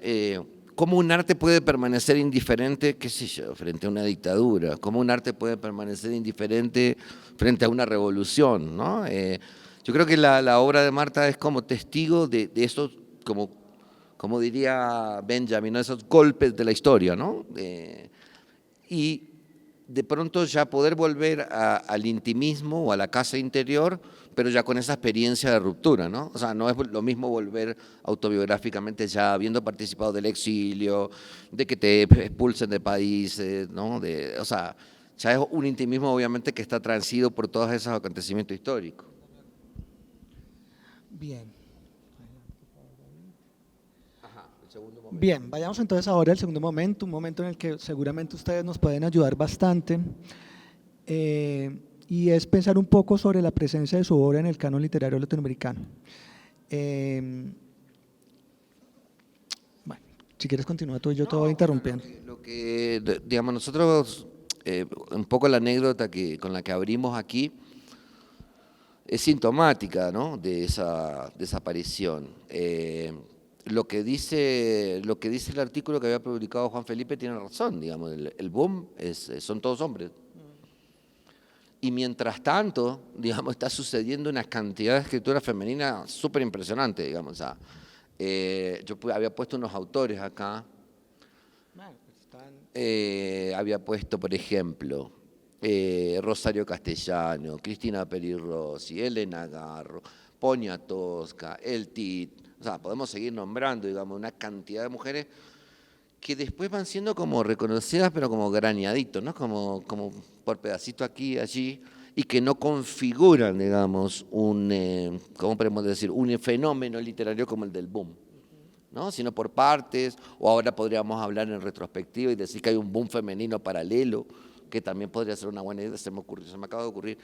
Speaker 1: ¿cómo un arte puede permanecer indiferente, qué sé yo, frente a una dictadura? ¿Cómo un arte puede permanecer indiferente frente a una revolución, ¿no? Yo creo que la obra de Marta es como testigo de esos, como diría Benjamin, ¿no? Esos golpes de la historia, ¿no? Y de pronto ya poder volver al intimismo o a la casa interior, pero ya con esa experiencia de ruptura, ¿no? O sea, no es lo mismo volver autobiográficamente ya habiendo participado del exilio, de que te expulsen de países, ¿no? O sea, ya es un intimismo obviamente que está transido por todos esos acontecimientos históricos.
Speaker 2: Bien.
Speaker 1: Ajá, el segundo momento.
Speaker 2: Bien, vayamos entonces ahora al segundo momento, un momento en el que seguramente ustedes nos pueden ayudar bastante, y es pensar un poco sobre la presencia de su obra en el canon literario latinoamericano. Bueno, si quieres continúa tú y yo te voy interrumpiendo.
Speaker 1: Digamos, nosotros, un poco la anécdota con la que abrimos aquí, es sintomática, ¿no?, de esa desaparición. Lo que dice el artículo que había publicado Juan Felipe tiene razón, digamos, el boom son todos hombres. Y mientras tanto, digamos, está sucediendo una cantidad de escritura femenina súper impresionante, digamos. O sea, yo había puesto unos autores acá. Había puesto, por ejemplo, Rosario Castellano, Cristina Peri Rossi, Elena Garro, Poniatowska, El Tit. O sea, podemos seguir nombrando, digamos, una cantidad de mujeres que después van siendo como reconocidas, pero como graneaditos, ¿no? Como por pedacito aquí y allí, y que no configuran, digamos, ¿cómo podemos decir?, un fenómeno literario como el del boom, ¿no? Sino por partes, o ahora podríamos hablar en retrospectiva y decir que hay un boom femenino paralelo, que también podría ser una buena idea, se me acaba de ocurrir.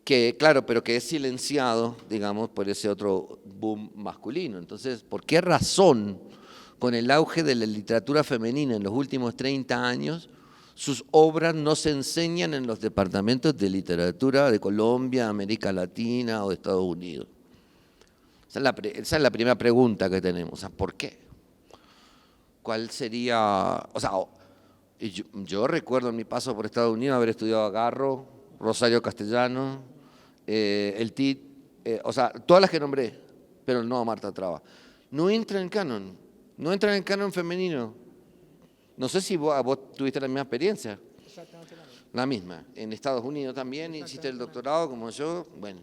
Speaker 1: Que, claro, pero que es silenciado, digamos, por ese otro boom masculino. Entonces, ¿por qué razón, con el auge de la literatura femenina en los últimos 30 años, sus obras no se enseñan en los departamentos de literatura de Colombia, América Latina o de Estados Unidos? Esa es la primera pregunta que tenemos. O sea, ¿por qué? ¿Cuál sería? O sea, yo recuerdo en mi paso por Estados Unidos haber estudiado a Garro, Rosario Castellano, El Tit, o sea, todas las que nombré, pero no a Marta Traba. No entra en el canon, no entra en el canon femenino. No sé si vos tuviste la misma experiencia.
Speaker 2: Exactamente
Speaker 1: la misma. En Estados Unidos también hiciste el doctorado como yo, bueno.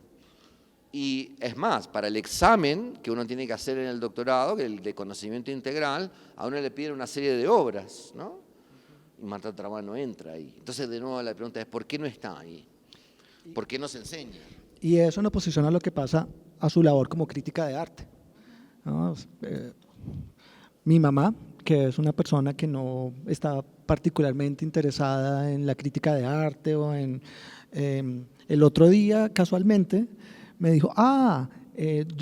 Speaker 1: Y es más, para el examen que uno tiene que hacer en el doctorado, que el de conocimiento integral, a uno le piden una serie de obras, ¿no? Y Marta Traba no entra ahí. Entonces, de nuevo, la pregunta es, ¿por qué no está ahí? ¿Por qué no se enseña?
Speaker 2: Y eso en oposición a lo que pasa a su labor como crítica de arte, ¿no? Mi mamá, que es una persona que no está particularmente interesada en la crítica de arte o en… el otro día, casualmente, me dijo,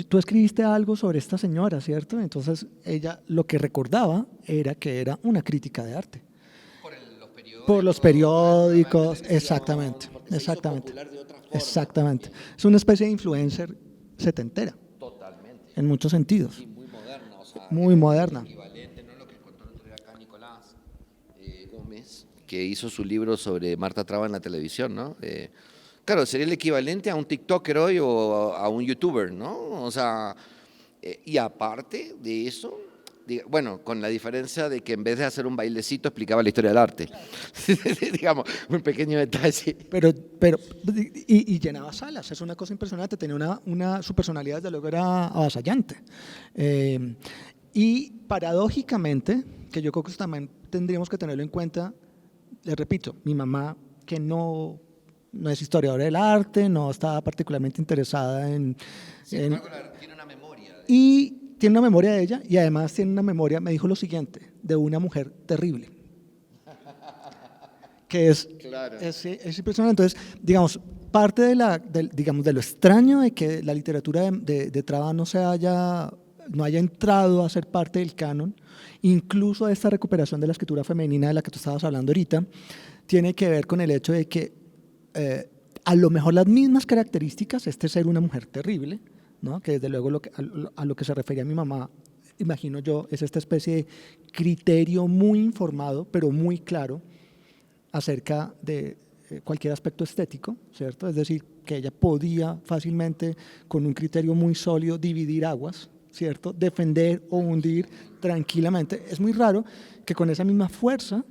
Speaker 2: tú escribiste algo sobre esta señora, ¿cierto? Entonces ella lo que recordaba era que era una crítica de arte. Por los periódicos, exactamente, exactamente, exactamente. Es una especie de influencer setentera.
Speaker 1: Totalmente.
Speaker 2: En muchos sentidos.
Speaker 1: Y muy moderna. O sea,
Speaker 2: muy moderna.
Speaker 1: Equivalente, ¿no? Lo que contó el otro día acá Nicolás Gómez, que hizo su libro sobre Marta Traba en la televisión, ¿no? Claro, sería el equivalente a un TikToker hoy o a un YouTuber, ¿no? O sea, y aparte de eso, bueno, con la diferencia de que en vez de hacer un bailecito explicaba la historia del arte. Digamos, un pequeño detalle.
Speaker 2: Y llenaba salas, es una cosa impresionante, tenía su personalidad desde luego era avasallante. Y paradójicamente, que yo creo que eso también tendríamos que tenerlo en cuenta, les repito, mi mamá, que no es historiadora del arte, no estaba particularmente interesada en…
Speaker 1: Tiene una memoria.
Speaker 2: Tiene una memoria de ella y además tiene una memoria, me dijo lo siguiente, de una mujer terrible. Que es impresionante. Entonces, digamos, parte de lo extraño de que la literatura de Traba no se haya no haya entrado a ser parte del canon, incluso esta recuperación de la escritura femenina de la que tú estabas hablando ahorita, tiene que ver con el hecho de que a lo mejor las mismas características, este ser una mujer terrible, ¿no? Que desde luego a lo que se refería mi mamá, imagino yo, es esta especie de criterio muy informado, pero muy claro, acerca de cualquier aspecto estético, ¿cierto? Es decir, que ella podía fácilmente, con un criterio muy sólido, dividir aguas, ¿cierto? Defender o hundir tranquilamente. Es muy raro que con esa misma fuerza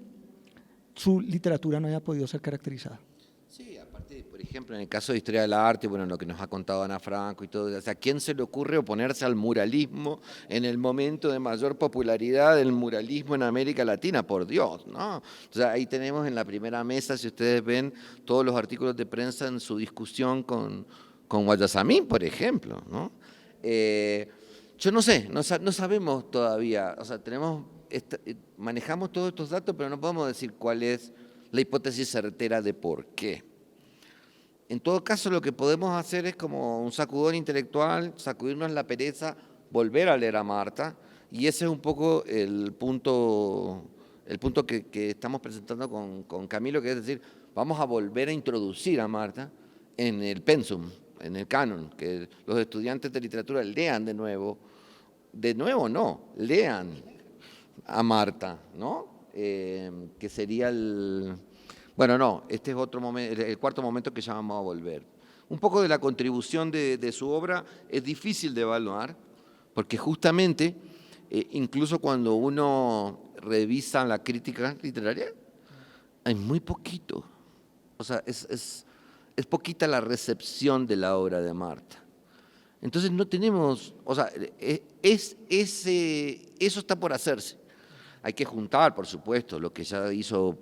Speaker 2: su literatura no haya podido ser caracterizada.
Speaker 1: Sí, aparte, por ejemplo, en el caso de Historia del Arte, bueno, lo que nos ha contado Ana Franco y todo, o sea, ¿a quién se le ocurre oponerse al muralismo en el momento de mayor popularidad del muralismo en América Latina? Por Dios, ¿no? O sea, ahí tenemos en la primera mesa, si ustedes ven, todos los artículos de prensa en su discusión con Guayasamín, por ejemplo, ¿no? Yo no sé, no sabemos todavía, o sea, manejamos todos estos datos, pero no podemos decir cuál es la hipótesis certera de por qué. En todo caso, lo que podemos hacer es como un sacudón intelectual, sacudirnos la pereza, volver a leer a Marta, y ese es un poco el punto que estamos presentando con Camilo, que es decir, vamos a volver a introducir a Marta en el pensum, en el canon, que los estudiantes de literatura lean de nuevo no, lean a Marta, ¿no? Que sería bueno, no, este es otro momento, el cuarto momento que ya vamos a volver. Un poco de la contribución de su obra es difícil de evaluar, porque justamente, incluso cuando uno revisa la crítica literaria, hay muy poquito. O sea, es poquita la recepción de la obra de Marta. Entonces no tenemos, o sea, eso está por hacerse. Hay que juntar, por supuesto, lo que ya hizo,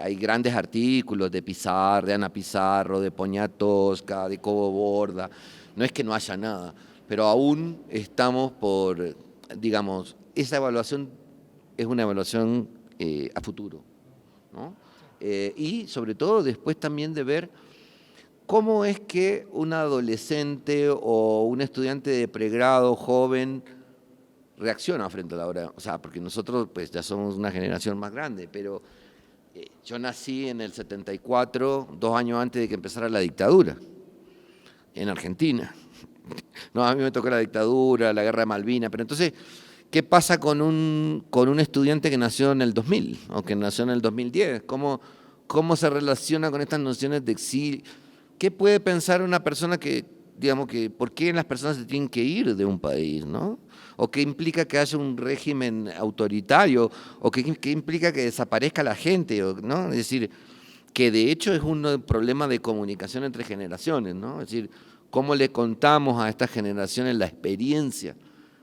Speaker 1: hay grandes artículos de Pizarro, de Ana Pizarro, de Poniatowska, de Cobo Borda, no es que no haya nada, pero aún estamos por, digamos, esa evaluación es una evaluación a futuro, ¿no? Y sobre todo después también de ver cómo es que un adolescente o un estudiante de pregrado joven reacciona frente a la obra, o sea, porque nosotros pues ya somos una generación más grande, pero yo nací en el 74, 2 años antes de que empezara la dictadura, en Argentina. No, a mí me tocó la dictadura, la guerra de Malvinas, pero entonces, ¿qué pasa con un estudiante que nació en el 2000 o que nació en el 2010? ¿Cómo se relaciona con estas nociones de exilio? ¿Qué puede pensar una persona que, digamos, que por qué las personas se tienen que ir de un país, ¿no? ¿O qué implica que haya un régimen autoritario? ¿O qué implica que desaparezca la gente? ¿No? Es decir, que de hecho es un problema de comunicación entre generaciones, ¿no? Es decir, ¿cómo le contamos a estas generaciones la experiencia,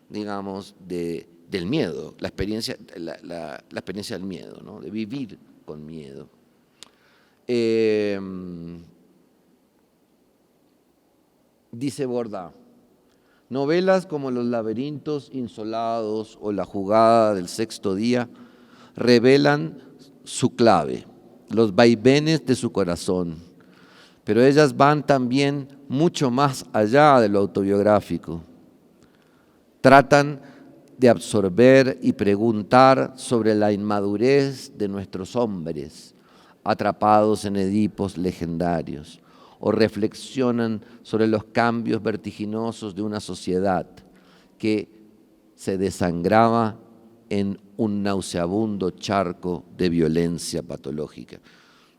Speaker 1: digamos, del miedo, la experiencia del miedo, ¿no? De vivir con miedo? Dice Borda, novelas como Los laberintos insolados o La jugada del sexto día revelan su clave, los vaivenes de su corazón, pero ellas van también mucho más allá de lo autobiográfico. Tratan de absorber y preguntar sobre la inmadurez de nuestros hombres, atrapados en Edipos legendarios, o reflexionan sobre los cambios vertiginosos de una sociedad que se desangraba en un nauseabundo charco de violencia patológica.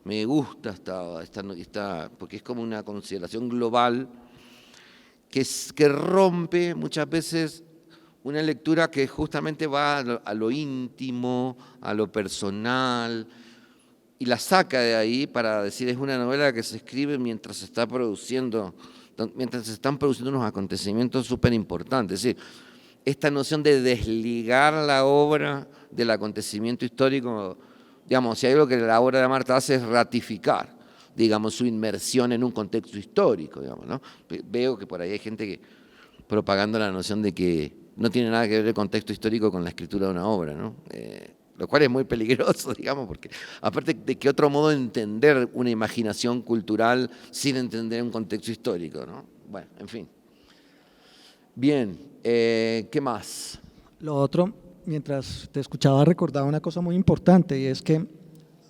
Speaker 1: Me gusta esta porque es como una consideración global que rompe muchas veces una lectura que justamente va a lo íntimo, a lo personal, y la saca de ahí para decir es una novela que se escribe mientras se están produciendo unos acontecimientos súper importantes. Es decir, esta noción de desligar la obra del acontecimiento histórico, digamos, si hay algo que la obra de Marta hace es ratificar, digamos, su inmersión en un contexto histórico, digamos, ¿no? Veo que por ahí hay gente que propagando la noción de que no tiene nada que ver el contexto histórico con la escritura de una obra, ¿no? Lo cual es muy peligroso, digamos, porque aparte de qué otro modo de entender una imaginación cultural sin entender un contexto histórico, ¿no? Bueno, en fin. Bien, ¿qué más?
Speaker 2: Lo otro, mientras te escuchaba, recordaba una cosa muy importante y es que,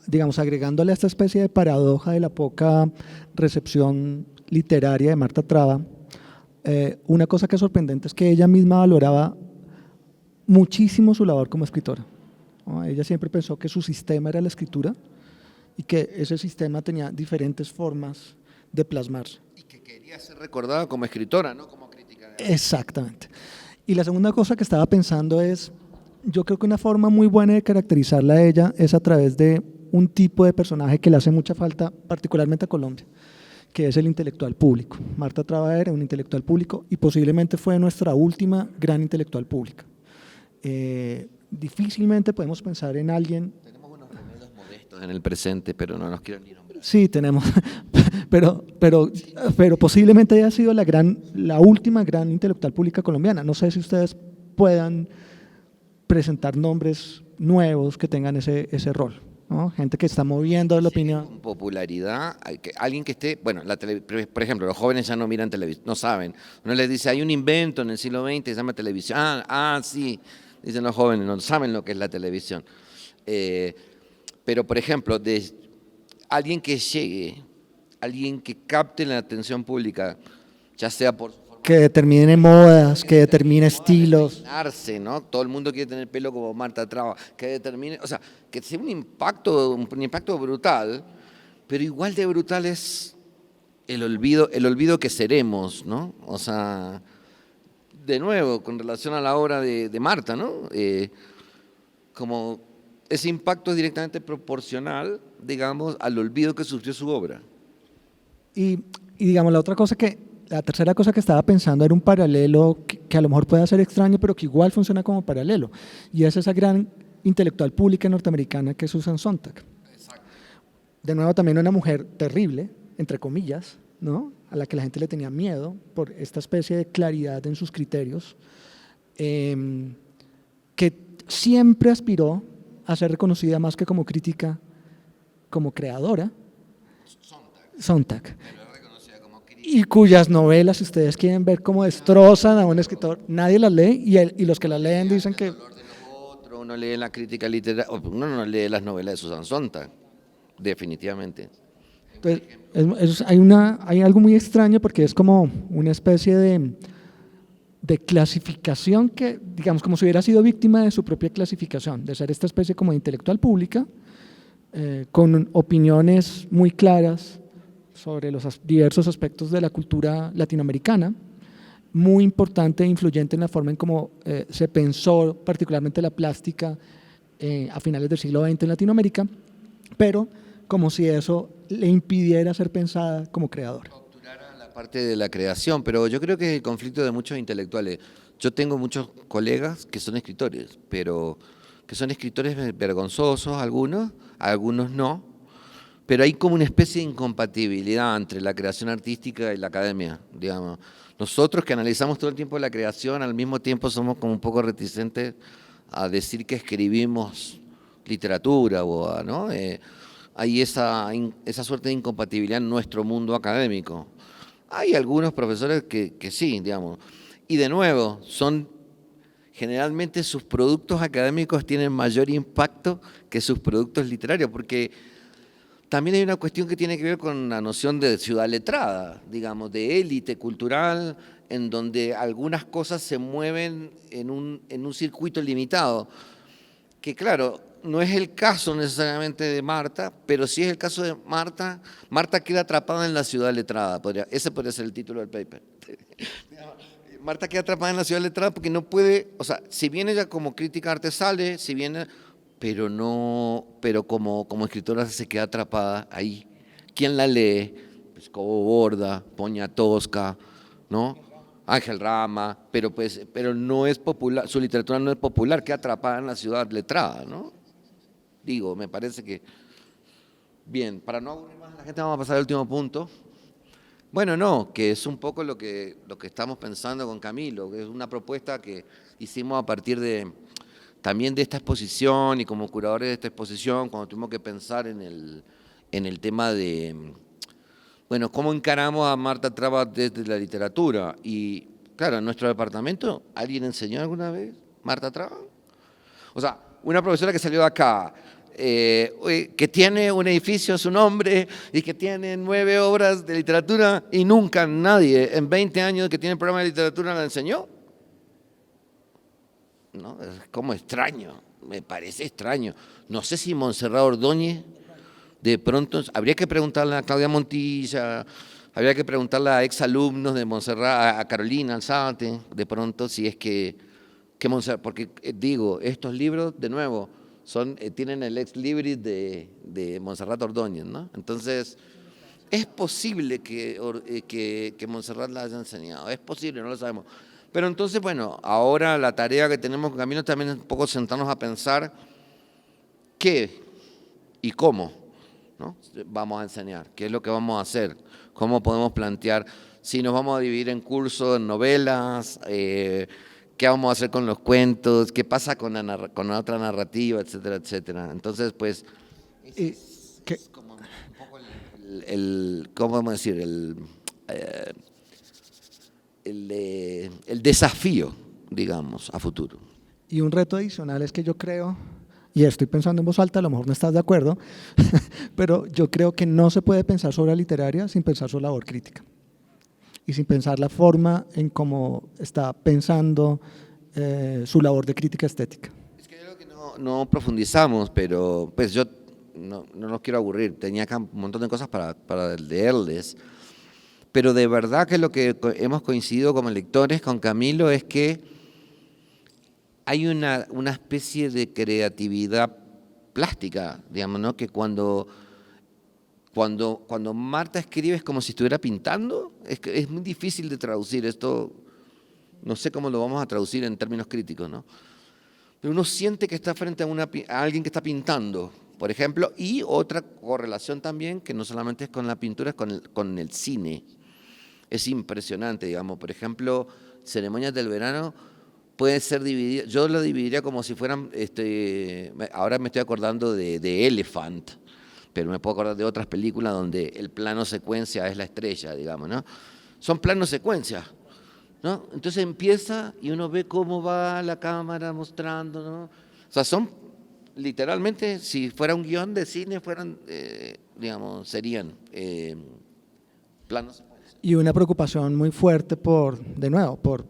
Speaker 2: digamos, agregándole a esta especie de paradoja de la poca recepción literaria de Marta Traba, una cosa que es sorprendente es que ella misma valoraba muchísimo su labor como escritora, ¿no? Ella siempre pensó que su sistema era la escritura y que ese sistema tenía diferentes formas de plasmarse.
Speaker 1: Y que quería ser recordada como escritora, no como crítica de arte.
Speaker 2: Exactamente. Y la segunda cosa que estaba pensando es, yo creo que una forma muy buena de caracterizarla a ella es a través de un tipo de personaje que le hace mucha falta, particularmente a Colombia, que es el intelectual público. Marta Traba era un intelectual público y posiblemente fue nuestra última gran intelectual pública. Difícilmente podemos pensar en alguien.
Speaker 1: Tenemos unos remedios modestos en el presente, pero no nos quiero ni nombrar.
Speaker 2: Sí, tenemos, pero posiblemente haya sido la última gran intelectual pública colombiana. No sé si ustedes puedan presentar nombres nuevos que tengan ese rol, ¿no? Gente que está moviendo la opinión.
Speaker 1: Con popularidad, alguien que esté, bueno, por ejemplo, los jóvenes ya no miran televisión, no saben. Uno les dice, hay un invento en el siglo XX que se llama televisión. Sí, dicen los jóvenes, no saben lo que es la televisión. Pero, por ejemplo, alguien que llegue, alguien que capte la atención pública, ya sea por su forma,
Speaker 2: que determine modas, que determine estilos.
Speaker 1: ¿no? Todo el mundo quiere tener pelo como Marta Traba, que determine, o sea, que sea un impacto brutal, pero igual de brutal es el olvido que seremos, ¿no? O sea, de nuevo, con relación a la obra de Marta, ¿no? Como ese impacto es directamente proporcional, digamos, al olvido que sufrió su obra.
Speaker 2: Y digamos, la tercera cosa que estaba pensando era un paralelo que a lo mejor puede ser extraño, pero que igual funciona como paralelo, y es esa gran intelectual pública norteamericana que es Susan Sontag.
Speaker 1: Exacto.
Speaker 2: De nuevo, también una mujer terrible, entre comillas, ¿no? A la que la gente le tenía miedo por esta especie de claridad en sus criterios, que siempre aspiró a ser reconocida más que como crítica, como creadora. Sontag. Y cuyas novelas, si ustedes quieren ver cómo destrozan a un escritor, nadie las lee y los que las leen dicen que…
Speaker 1: Uno lee la crítica literaria, uno no lee las novelas de Susan Sontag, definitivamente.
Speaker 2: Entonces, hay algo muy extraño porque es como una especie de clasificación que, digamos, como si hubiera sido víctima de su propia clasificación, de ser esta especie como de intelectual pública, con opiniones muy claras sobre los diversos aspectos de la cultura latinoamericana, muy importante e influyente en la forma en cómo se pensó particularmente la plástica a finales del siglo XX en Latinoamérica, pero como si eso le impidiera ser pensada como creadora.
Speaker 1: Obturara la parte de la creación, pero yo creo que es el conflicto de muchos intelectuales. Yo tengo muchos colegas que son escritores, pero que son escritores vergonzosos, algunos no, pero hay como una especie de incompatibilidad entre la creación artística y la academia, digamos. Nosotros que analizamos todo el tiempo la creación, al mismo tiempo somos como un poco reticentes a decir que escribimos literatura, ¿no? Hay esa suerte de incompatibilidad en nuestro mundo académico. Hay algunos profesores que sí, digamos. Y de nuevo, generalmente sus productos académicos tienen mayor impacto que sus productos literarios, porque también hay una cuestión que tiene que ver con la noción de ciudad letrada, digamos, de élite cultural, en donde algunas cosas se mueven en un circuito limitado, que claro, no es el caso necesariamente de Marta, pero sí es el caso de Marta. Marta queda atrapada en la ciudad letrada, ese podría ser el título del paper. Marta queda atrapada en la ciudad letrada porque no puede, o sea, si bien ella como crítica de arte sale, si bien… pero como escritora se queda atrapada ahí. ¿Quién la lee? Pues Cobo Borda, Poniatowska, ¿no? Ángel Rama, pero no es popular, su literatura no es popular, queda atrapada en la ciudad letrada, ¿no? Digo, me parece que… Bien, para no aburrir más a la gente, vamos a pasar al último punto. Bueno, no, que es un poco lo que estamos pensando con Camilo, que es una propuesta que hicimos a partir también de esta exposición y como curadores de esta exposición, cuando tuvimos que pensar en el tema de, bueno, cómo encaramos a Marta Traba desde la literatura. Y Claro, en nuestro departamento, ¿alguien enseñó alguna vez Marta Traba? O sea, una profesora que salió de acá, que tiene un edificio a su nombre y que tiene 9 obras de literatura y nunca nadie en 20 años que tiene el programa de literatura la enseñó. ¿No? Es como extraño, me parece extraño. No sé si Montserrat Ordóñez, de pronto, habría que preguntarle a Claudia Montilla, habría que preguntarle a exalumnos de Montserrat, a Carolina Alzate, de pronto, si es que Montserrat, porque digo, estos libros, de nuevo, tienen el ex libris de Montserrat Ordóñez, ¿no? Entonces, es posible que Montserrat la haya enseñado, es posible, no lo sabemos. Pero entonces, bueno, ahora la tarea que tenemos con Camilo también es un poco sentarnos a pensar qué y cómo, ¿no? Vamos a enseñar, qué es lo que vamos a hacer, cómo podemos plantear, si nos vamos a dividir en cursos, en novelas, qué vamos a hacer con los cuentos, qué pasa con la otra narrativa, etcétera, etcétera. Entonces, pues, es como un poco ¿cómo vamos a decir? El desafío, digamos, a futuro.
Speaker 2: Y un reto adicional es que yo creo, y estoy pensando en voz alta, a lo mejor no estás de acuerdo, pero yo creo que no se puede pensar sobre la literaria sin pensar su labor crítica y sin pensar la forma en cómo está pensando su labor de crítica estética.
Speaker 1: Es que creo que no profundizamos, pero pues yo no los quiero aburrir, tenía acá un montón de cosas para leerles, pero de verdad que lo que hemos coincidido como lectores con Camilo es que hay una especie de creatividad plástica, digamos, ¿no? Que cuando Marta escribe es como si estuviera pintando, es muy difícil de traducir esto, no sé cómo lo vamos a traducir en términos críticos, ¿no? Pero uno siente que está frente a alguien que está pintando, por ejemplo, y otra correlación también, que no solamente es con la pintura, es con el cine. Es impresionante, digamos, por ejemplo, Ceremonias del Verano puede ser dividida, yo lo dividiría como si fueran, ahora me estoy acordando de Elephant, pero me puedo acordar de otras películas donde el plano secuencia es la estrella, digamos, ¿no? Son planos secuencias, ¿no? Entonces empieza y uno ve cómo va la cámara mostrando, ¿no? O sea, son literalmente, si fuera un guión de cine, digamos, serían planos secuencias.
Speaker 2: Y una preocupación muy fuerte de nuevo, por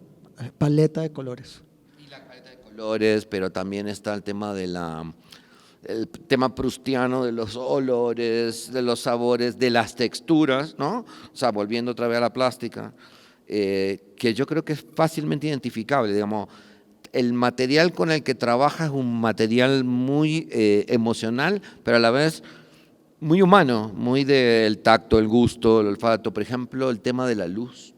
Speaker 2: paleta de colores.
Speaker 1: Y la paleta de colores, pero también está el tema el tema proustiano de los olores, de los sabores, de las texturas, ¿no? O sea, volviendo otra vez a la plástica, que yo creo que es fácilmente identificable, digamos. El material con el que trabaja es un material muy emocional, pero a la vez muy humano, muy del tacto, el gusto, el olfato. Por ejemplo, el tema de la luz.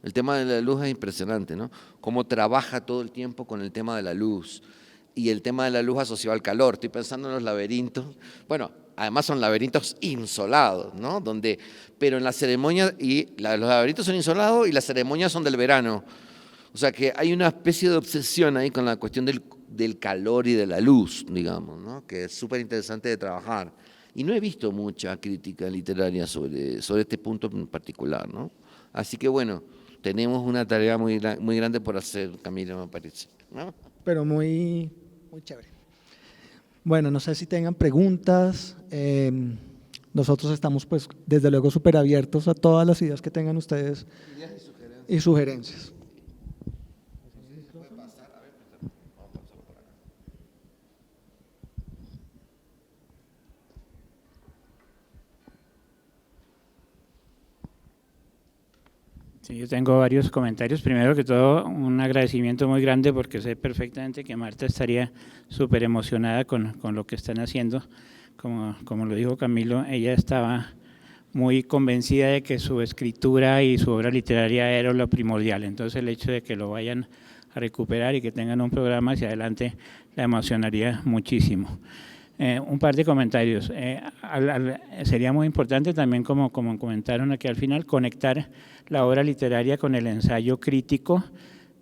Speaker 1: El tema de la luz es impresionante, ¿no? Cómo trabaja todo el tiempo con el tema de la luz. Y el tema de la luz asociado al calor. Estoy pensando en los laberintos. Bueno, además son laberintos insolados, ¿no? Pero en la ceremonia, los laberintos son insolados y las ceremonias son del verano. O sea que hay una especie de obsesión ahí con la cuestión del calor y de la luz, digamos, ¿no? Que es súper interesante de trabajar. Y no he visto mucha crítica literaria sobre este punto en particular, ¿no? Así que bueno, tenemos una tarea muy grande por hacer, Camilo, me parece, ¿no?
Speaker 2: Pero muy chévere. Bueno, no sé si tengan preguntas. Nosotros estamos, pues, desde luego súper abiertos a todas las ideas que tengan ustedes.
Speaker 1: Ideas
Speaker 2: y sugerencias.
Speaker 3: Sí, yo tengo varios comentarios. Primero que todo, un agradecimiento muy grande porque sé perfectamente que Marta estaría súper emocionada con lo que están haciendo. Como lo dijo Camilo, ella estaba muy convencida de que su escritura y su obra literaria era lo primordial. Entonces el hecho de que lo vayan a recuperar y que tengan un programa hacia adelante la emocionaría muchísimo. Un par de comentarios. Sería muy importante también, como comentaron aquí al final, conectar la obra literaria con el ensayo crítico,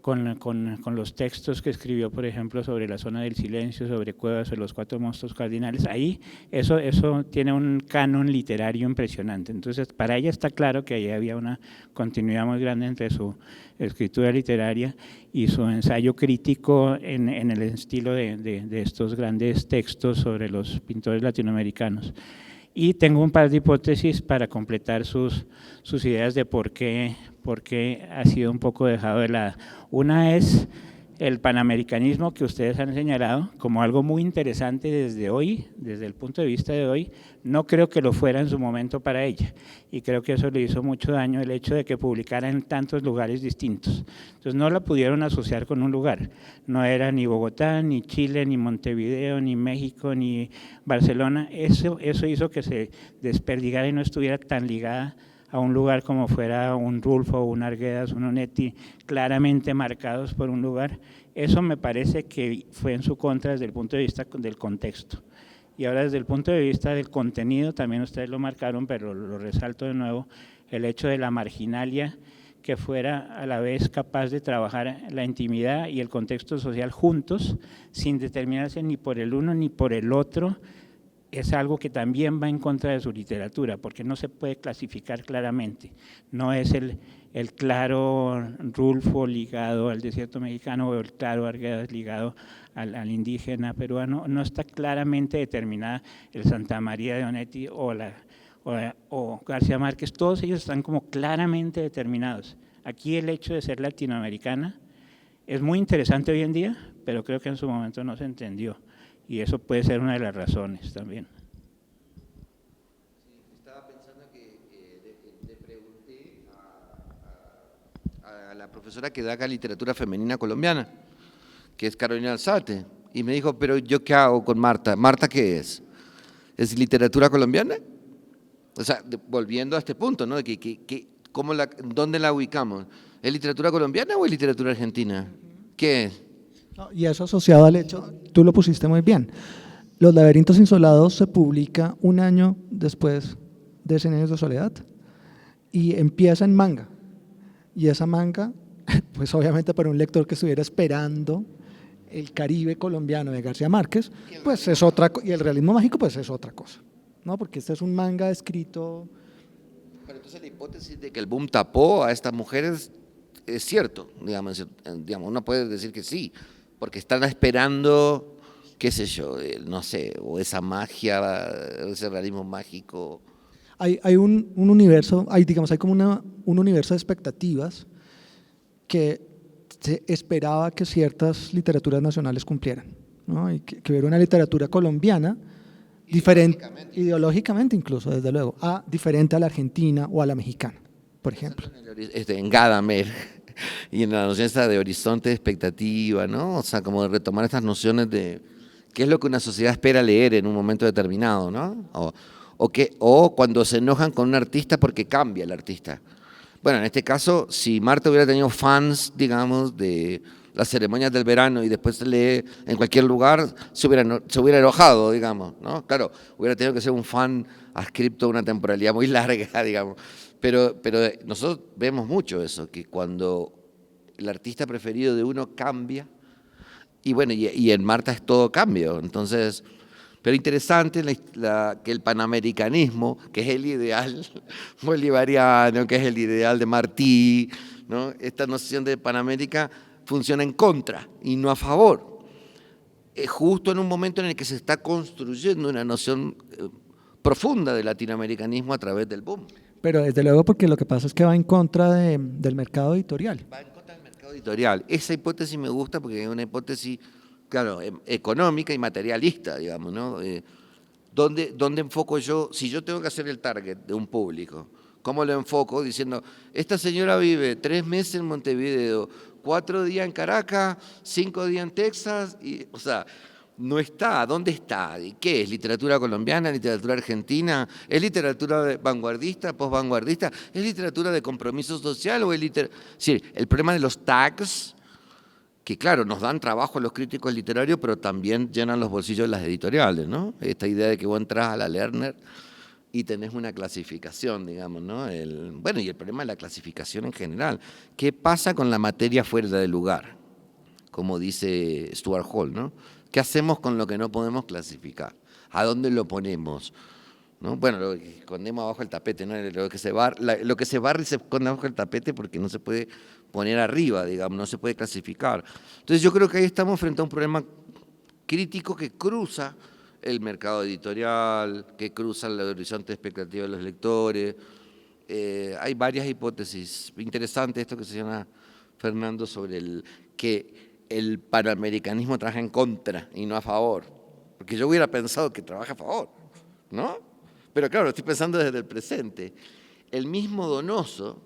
Speaker 3: con los textos que escribió, por ejemplo, sobre la zona del silencio, sobre Cuevas, sobre los 4 monstruos cardinales. Ahí eso tiene un canon literario impresionante. Entonces, para ella está claro que ahí había una continuidad muy grande entre su escritura literaria y su ensayo crítico en el estilo de estos grandes textos sobre los pintores latinoamericanos. Y tengo un par de hipótesis para completar sus ideas de por qué ha sido un poco dejado de lado. Una es el panamericanismo que ustedes han señalado como algo muy interesante desde hoy, desde el punto de vista de hoy. No creo que lo fuera en su momento para ella, y creo que eso le hizo mucho daño el hecho de que publicara en tantos lugares distintos. Entonces no la pudieron asociar con un lugar, no era ni Bogotá, ni Chile, ni Montevideo, ni México, ni Barcelona. Eso hizo que se desperdigara y no estuviera tan ligada a un lugar como fuera un Rulfo, un Arguedas, un Onetti, claramente marcados por un lugar. Eso me parece que fue en su contra desde el punto de vista del contexto. Y ahora desde el punto de vista del contenido, también ustedes lo marcaron, pero lo resalto de nuevo, el hecho de la marginalia que fuera a la vez capaz de trabajar la intimidad y el contexto social juntos, sin determinarse ni por el uno ni por el otro, es algo que también va en contra de su literatura, porque no se puede clasificar claramente. No es el claro Rulfo ligado al desierto mexicano o el claro Arguedas ligado al indígena peruano. No está claramente determinada el Santa María de Onetti o García Márquez. Todos ellos están como claramente determinados. Aquí el hecho de ser latinoamericana es muy interesante hoy en día, pero creo que en su momento no se entendió. Y eso puede ser una de las razones también.
Speaker 1: Estaba pensando que le pregunté a la profesora que da acá literatura femenina colombiana, que es Carolina Alzate, y me dijo, pero ¿yo qué hago con Marta? ¿Marta qué es? ¿Es literatura colombiana? O sea, volviendo a este punto, ¿no? ¿Dónde la ubicamos? ¿Es literatura colombiana o es literatura argentina? ¿Qué es?
Speaker 2: Y eso asociado al hecho, tú lo pusiste muy bien. Los laberintos insolados se publica un año después de 100 años de soledad y empieza en manga. Y esa manga, pues obviamente para un lector que estuviera esperando el Caribe colombiano de García Márquez, pues es otra cosa, y el realismo mágico pues es otra cosa, ¿no? Porque este es un manga escrito.
Speaker 1: Pero entonces la hipótesis de que el boom tapó a estas mujeres es cierto, digamos, uno puede decir que sí, porque están esperando, qué sé yo, no sé, o esa magia, ese realismo mágico.
Speaker 2: Hay un universo, hay como un universo de expectativas que se esperaba que ciertas literaturas nacionales cumplieran, ¿no? Y que hubiera una literatura colombiana diferente, ideológicamente incluso, desde luego, diferente a la argentina o a la mexicana, por ejemplo.
Speaker 1: En Gadamer y en la noción esta de horizonte de expectativa, ¿no? O sea, como de retomar estas nociones de qué es lo que una sociedad espera leer en un momento determinado, ¿no? O cuando se enojan con un artista porque cambia el artista. Bueno, en este caso, si Marta hubiera tenido fans, digamos, de las ceremonias del verano y después se lee en cualquier lugar, se hubiera enojado, digamos, ¿no? Claro, hubiera tenido que ser un fan adscripto a una temporalidad muy larga, digamos. Pero nosotros vemos mucho eso, que cuando el artista preferido de uno cambia, y bueno, y en Marta es todo cambio, entonces, pero interesante que el panamericanismo, que es el ideal bolivariano, que es el ideal de Martí, ¿no? Esta noción de Panamérica funciona en contra y no a favor, justo en un momento en el que se está construyendo una noción profunda de latinoamericanismo a través del boom.
Speaker 2: Pero desde luego porque lo que pasa es que va en contra del mercado editorial.
Speaker 1: Va en contra del mercado editorial. Esa hipótesis me gusta porque es una hipótesis, claro, económica y materialista, digamos, ¿no? ¿Dónde enfoco yo? Si yo tengo que hacer el target de un público, ¿cómo lo enfoco? Diciendo, esta señora vive 3 meses en Montevideo, 4 días en Caracas, 5 días en Texas, o sea, no está. ¿Dónde está? ¿Qué es? ¿Literatura colombiana? ¿Literatura argentina? ¿Es literatura vanguardista, posvanguardista? ¿Es literatura de compromiso social o es literatura? Sí, el problema de los tags, que claro, nos dan trabajo a los críticos literarios, pero también llenan los bolsillos de las editoriales, ¿no? Esta idea de que vos entras a la Lerner y tenés una clasificación, digamos, ¿no? Bueno, y el problema de la clasificación en general. ¿Qué pasa con la materia fuera del lugar? Como dice Stuart Hall, ¿no? ¿Qué hacemos con lo que no podemos clasificar? ¿A dónde lo ponemos? ¿No? Bueno, lo que escondemos abajo del tapete, ¿no? Lo que se barre se esconde abajo del tapete porque no se puede poner arriba, digamos, no se puede clasificar. Entonces yo creo que ahí estamos frente a un problema crítico que cruza el mercado editorial, que cruza el horizonte de expectativa de los lectores. Hay varias hipótesis interesantes, esto que se llama Fernando, sobre que el panamericanismo trabaja en contra y no a favor, porque yo hubiera pensado que trabaja a favor, ¿no? Pero claro, estoy pensando desde el presente. El mismo Donoso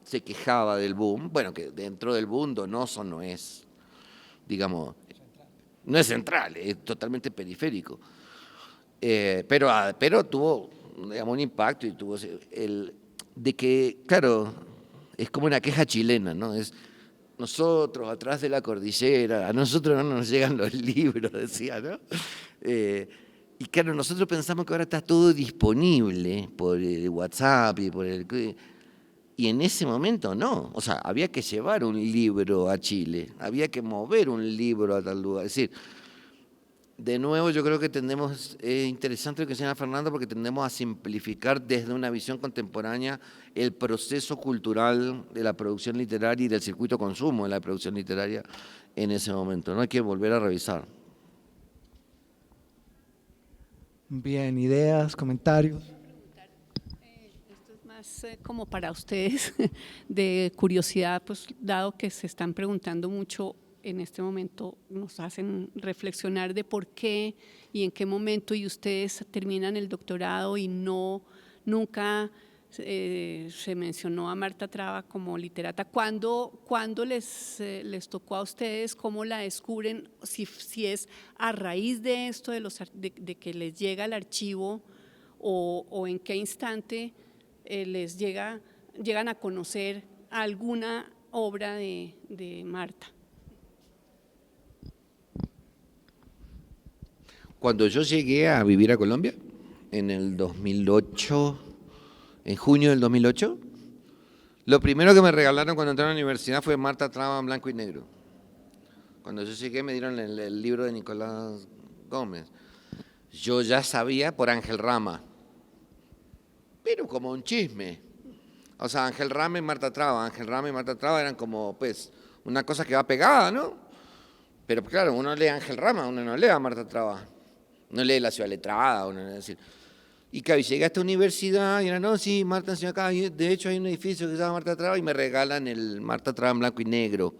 Speaker 1: se quejaba del boom, bueno, que dentro del boom Donoso no es, digamos, no es central, es totalmente periférico. Pero tuvo, digamos, un impacto y tuvo de que, claro, es como una queja chilena, ¿no? Es nosotros atrás de la cordillera, a nosotros no nos llegan los libros, decía, ¿no? Y claro, nosotros pensamos que ahora está todo disponible por el WhatsApp y por y en ese momento no. O sea, había que llevar un libro a Chile, había que mover un libro a tal lugar. Es decir, de nuevo yo creo que tendemos, es interesante lo que señala Fernando, porque tendemos a simplificar desde una visión contemporánea el proceso cultural de la producción literaria y del circuito consumo de la producción literaria en ese momento. No hay que volver a revisar.
Speaker 2: Bien, ideas, comentarios.
Speaker 4: Esto es más como para ustedes, de curiosidad, pues dado que se están preguntando mucho en este momento, nos hacen reflexionar de por qué y en qué momento, y ustedes terminan el doctorado y nunca se mencionó a Marta Traba como literata. ¿Cuándo les tocó a ustedes? ¿Cómo la descubren? Si es a raíz de esto, de que les llega el archivo, o en qué instante llegan a conocer alguna obra de Marta.
Speaker 1: Cuando yo llegué a vivir a Colombia, en el 2008, en junio del 2008, lo primero que me regalaron cuando entré a la universidad fue Marta Traba en blanco y negro. Cuando yo llegué me dieron el libro de Nicolás Gómez. Yo ya sabía por Ángel Rama, pero como un chisme. O sea, Ángel Rama y Marta Traba eran como, pues, una cosa que va pegada, ¿no? Pero claro, uno lee a Ángel Rama, uno no lee a Marta Traba. No lee La Ciudad Letrada, uno lee decir. Y claro, llegué a esta universidad y era, no, sí, Marta nació acá, y de hecho hay un edificio que se llama Marta Traba y me regalan el Marta Traba en blanco y negro.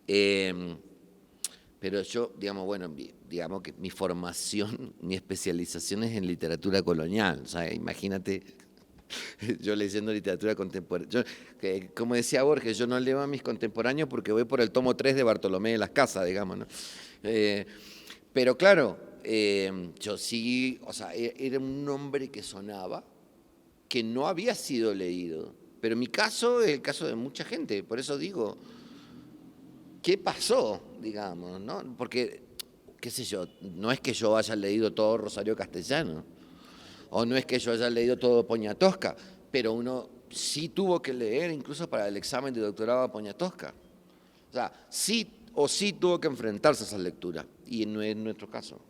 Speaker 1: Pero yo, digamos, bueno, digamos que mi formación, mi especialización es en literatura colonial. O sea, imagínate, yo leyendo literatura contemporánea. Como decía Borges, yo no leo a mis contemporáneos porque voy por el tomo 3 de Bartolomé de las Casas, digamos, ¿no? Pero claro, yo sí, o sea, era un nombre que sonaba, que no había sido leído. Pero mi caso es el caso de mucha gente, por eso digo, ¿qué pasó, digamos, no? Porque, qué sé yo, no es que yo haya leído todo Rosario Castellano, o no es que yo haya leído todo Poniatowska, pero uno sí tuvo que leer incluso para el examen de doctorado a Poniatowska. O sea, sí tuvo que enfrentarse a esa lectura, y no es nuestro caso.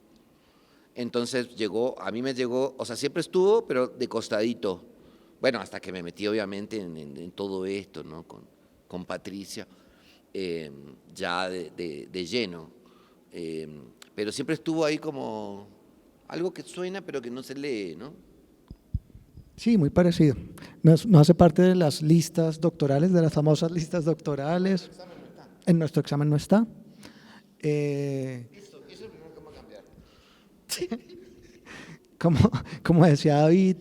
Speaker 1: Entonces a mí me llegó, o sea, siempre estuvo, pero de costadito. Bueno, hasta que me metí obviamente en todo esto, ¿no? Con Patricia, ya de lleno. Pero siempre estuvo ahí como algo que suena, pero que no se lee, ¿no?
Speaker 2: Sí, muy parecido. No hace parte de las listas doctorales, de las famosas listas doctorales. En nuestro examen no está.
Speaker 1: Eso es lo primero que vamos a cambiar.
Speaker 2: Como decía David,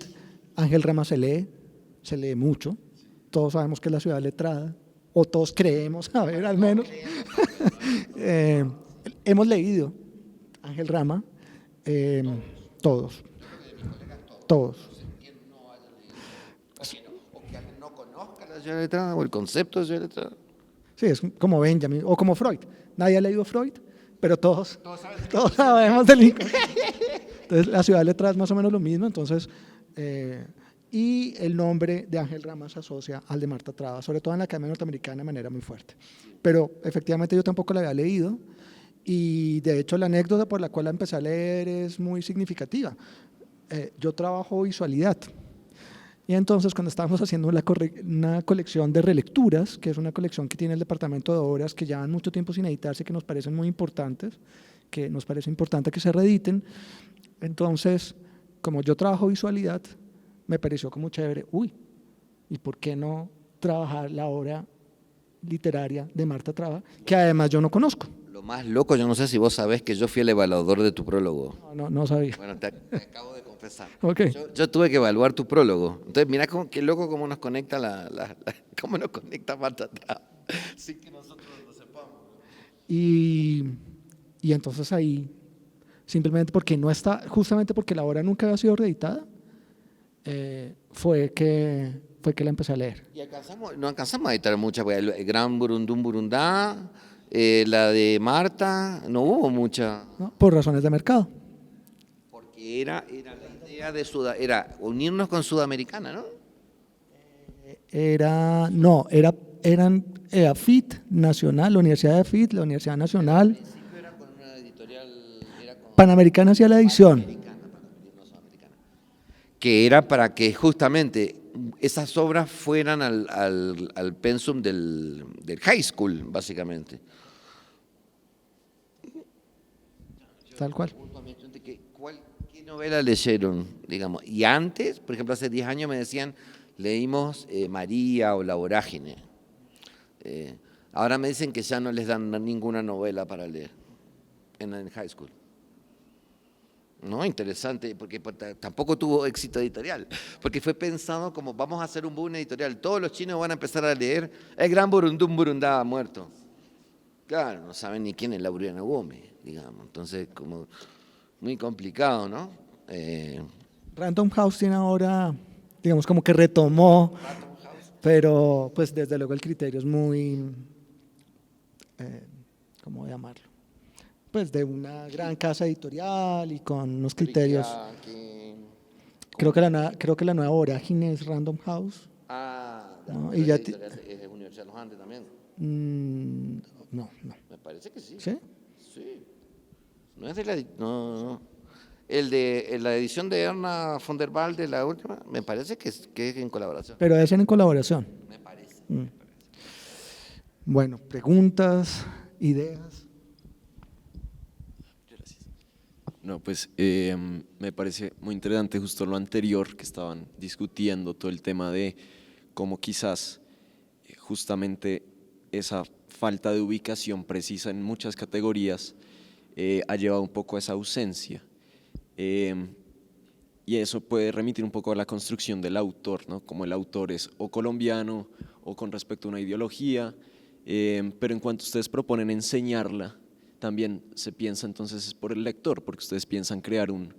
Speaker 2: Ángel Rama se lee mucho. Todos sabemos que es la ciudad letrada, o todos creemos saber al menos. Hemos leído Ángel Rama, todos.
Speaker 1: O que alguien no conozca la ciudad letrada o el concepto de ciudad letrada.
Speaker 2: Sí, es como Benjamin o como Freud. Nadie ha leído Freud, pero todos sabemos del Lincoln. Entonces, la ciudad letrada es más o menos lo mismo. Entonces, y el nombre de Ángel Rama se asocia al de Marta Traba, sobre todo en la Academia Norteamericana de manera muy fuerte. Pero efectivamente yo tampoco la había leído, y de hecho la anécdota por la cual la empecé a leer es muy significativa. Yo trabajo visualidad, y entonces cuando estábamos haciendo una colección de relecturas, que es una colección que tiene el Departamento de Obras, que llevan mucho tiempo sin editarse, que nos parecen muy importantes, que nos parece importante que se reediten, entonces como yo trabajo visualidad, me pareció como chévere, ¿y por qué no trabajar la obra literaria de Marta Traba, que además yo no conozco?
Speaker 1: Lo más loco, yo no sé si vos sabés que yo fui el evaluador de tu prólogo.
Speaker 2: No sabía.
Speaker 1: Bueno, te acabo de confesar.
Speaker 2: Ok.
Speaker 1: Yo tuve que evaluar tu prólogo. Entonces, mirá qué loco cómo nos conecta cómo nos conecta Marta Traba, sin que nosotros lo sepamos.
Speaker 2: Y entonces ahí, simplemente porque no está, justamente porque la obra nunca había sido reeditada, fue que la empecé a leer.
Speaker 1: Y no alcanzamos a editar muchas, porque el Gran Burundún Burundá, la de Marta, no hubo mucha.
Speaker 2: ¿No? Por razones de mercado.
Speaker 1: Porque era la idea era unirnos con Sudamericana, ¿no?
Speaker 2: Era FIT Nacional, la Universidad de FIT, la Universidad Nacional.
Speaker 1: Al principio era con una editorial, era con
Speaker 2: Panamericana hacía la edición.
Speaker 1: no Sudamericana. Que era para que justamente esas obras fueran al pensum del high school, básicamente.
Speaker 2: Tal cual.
Speaker 1: ¿Qué novela leyeron? Digamos? Y antes, por ejemplo, hace 10 años me decían, leímos María o La Vorágine. Ahora me dicen que ya no les dan ninguna novela para leer en el high school. No, interesante, porque tampoco tuvo éxito editorial, porque fue pensado como vamos a hacer un boom editorial, todos los chinos van a empezar a leer El Gran Burundún Burundá muerto. Claro, no saben ni quién es Laureano Gómez, digamos, entonces como muy complicado, ¿no?
Speaker 2: Random House tiene ahora, digamos, como que retomó, pero pues desde luego el criterio es muy, ¿cómo llamarlo? Pues de una gran casa editorial y con unos criterios. Creo que la nueva Vorágine es Random House. ¿no? Y ya
Speaker 1: es Universidad de los Andes también.
Speaker 2: No.
Speaker 1: Me parece que sí.
Speaker 2: ¿Sí?
Speaker 1: Sí. No es de la... No. La edición de Erna von der Walde, la última, me parece que es en colaboración.
Speaker 2: Pero debe ser en colaboración.
Speaker 1: Me parece.
Speaker 2: Bueno, preguntas, ideas.
Speaker 5: No, pues me parece muy interesante justo lo anterior que estaban discutiendo, todo el tema de cómo quizás justamente esa falta de ubicación precisa en muchas categorías ha llevado un poco a esa ausencia. Y eso puede remitir un poco a la construcción del autor, ¿no? Como el autor es o colombiano o con respecto a una ideología, pero en cuanto ustedes proponen enseñarla, también se piensa entonces es por el lector, porque ustedes piensan crear un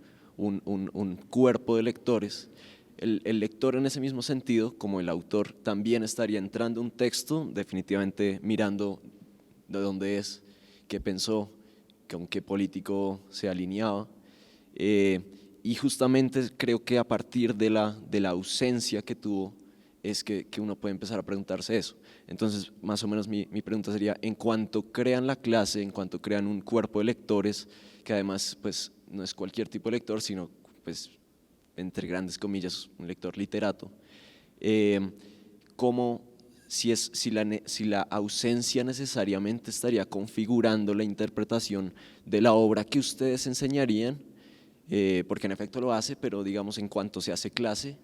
Speaker 5: cuerpo de lectores. El lector en ese mismo sentido, como el autor, también estaría entrando un texto, definitivamente mirando de dónde es, qué pensó, con qué político se alineaba. Y justamente creo que a partir de la ausencia que tuvo es que uno puede empezar a preguntarse eso. Entonces, más o menos mi pregunta sería, en cuanto crean la clase, en cuanto crean un cuerpo de lectores, que además pues, no es cualquier tipo de lector, sino, pues, entre grandes comillas, un lector literato, ¿cómo, si la ausencia necesariamente estaría configurando la interpretación de la obra que ustedes enseñarían? Porque en efecto lo hace, pero digamos en cuanto se hace clase,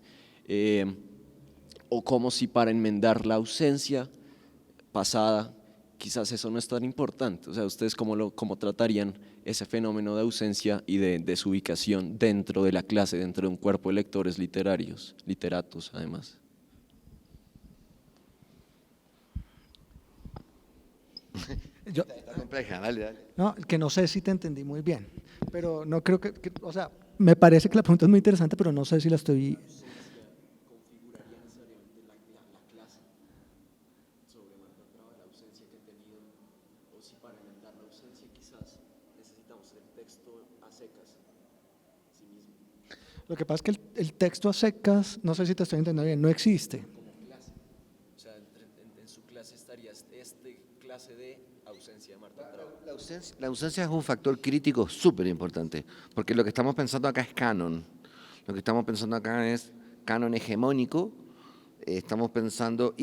Speaker 5: o como si para enmendar la ausencia pasada, quizás eso no es tan importante. O sea, ¿ustedes cómo tratarían ese fenómeno de ausencia y de desubicación dentro de la clase, dentro de un cuerpo de lectores literarios, literatos además?
Speaker 1: Está compleja, dale.
Speaker 2: No, que no sé si te entendí muy bien, pero no creo o sea, me parece que la pregunta es muy interesante, pero no sé si la estoy... Lo que pasa es que el texto a secas, no sé si te estoy entendiendo bien, no existe.
Speaker 5: O sea, en su clase estaría clase de ausencia de Marta Traba.
Speaker 1: La ausencia es un factor crítico súper importante, porque lo que estamos pensando acá es canon. Lo que estamos pensando acá es canon hegemónico, estamos pensando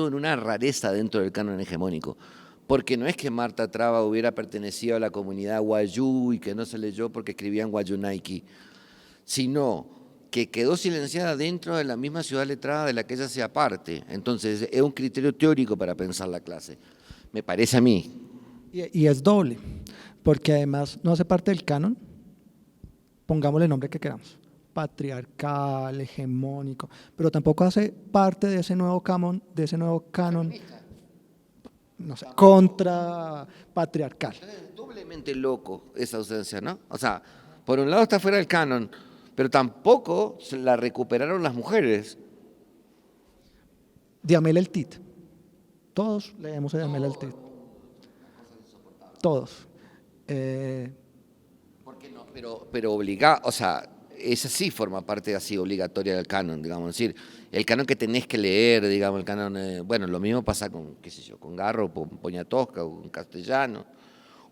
Speaker 1: en una rareza dentro del canon hegemónico. Porque no es que Marta Traba hubiera pertenecido a la comunidad Wayuu y que no se leyó porque escribía en Wayunaiki, sino que quedó silenciada dentro de la misma ciudad letrada de la que ella hacía parte. Entonces, es un criterio teórico para pensar la clase, me parece a mí.
Speaker 2: Y es doble, porque además no hace parte del canon, pongámosle el nombre que queramos, patriarcal, hegemónico, pero tampoco hace parte de ese nuevo canon, no sé, contra patriarcal.
Speaker 1: Es doblemente loco esa ausencia, ¿no? O sea, por un lado está fuera del canon, pero tampoco se la recuperaron las mujeres.
Speaker 2: Diamela el Tit. Todos leemos a Diamela el Tit. Todos.
Speaker 1: ¿Por qué no? Pero obligado, o sea, esa sí forma parte así obligatoria del canon, digamos, es decir, el canon que tenés que leer, digamos, el canon, bueno, lo mismo pasa con, qué sé yo, con Garro, con Poniatowska, o con Castellano,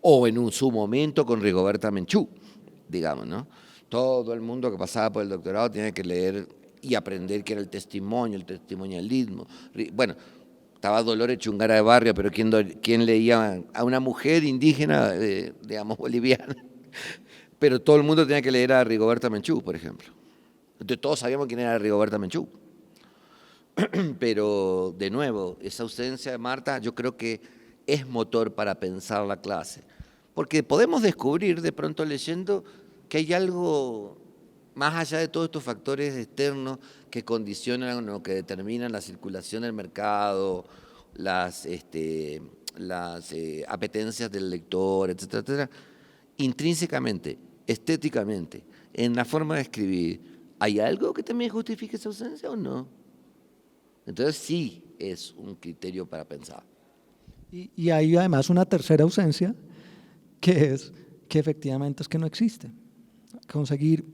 Speaker 1: o en su momento con Rigoberta Menchú, digamos, ¿no? Todo el mundo que pasaba por el doctorado tiene que leer y aprender qué era el testimonialismo. Bueno, estaba Dolores Chungara de Barrio, pero ¿quién leía a una mujer indígena, digamos, boliviana? Pero todo el mundo tenía que leer a Rigoberta Menchú, por ejemplo. Entonces todos sabíamos quién era Rigoberta Menchú. Pero, de nuevo, esa ausencia de Marta yo creo que es motor para pensar la clase. Porque podemos descubrir de pronto leyendo que hay algo más allá de todos estos factores externos que condicionan o que determinan la circulación del mercado, las apetencias del lector, etcétera, etcétera. Intrínsecamente, estéticamente, en la forma de escribir, ¿hay algo que también justifique esa ausencia o no? Entonces sí es un criterio para pensar.
Speaker 2: Y hay además una tercera ausencia, que es que efectivamente es que no existe. Conseguir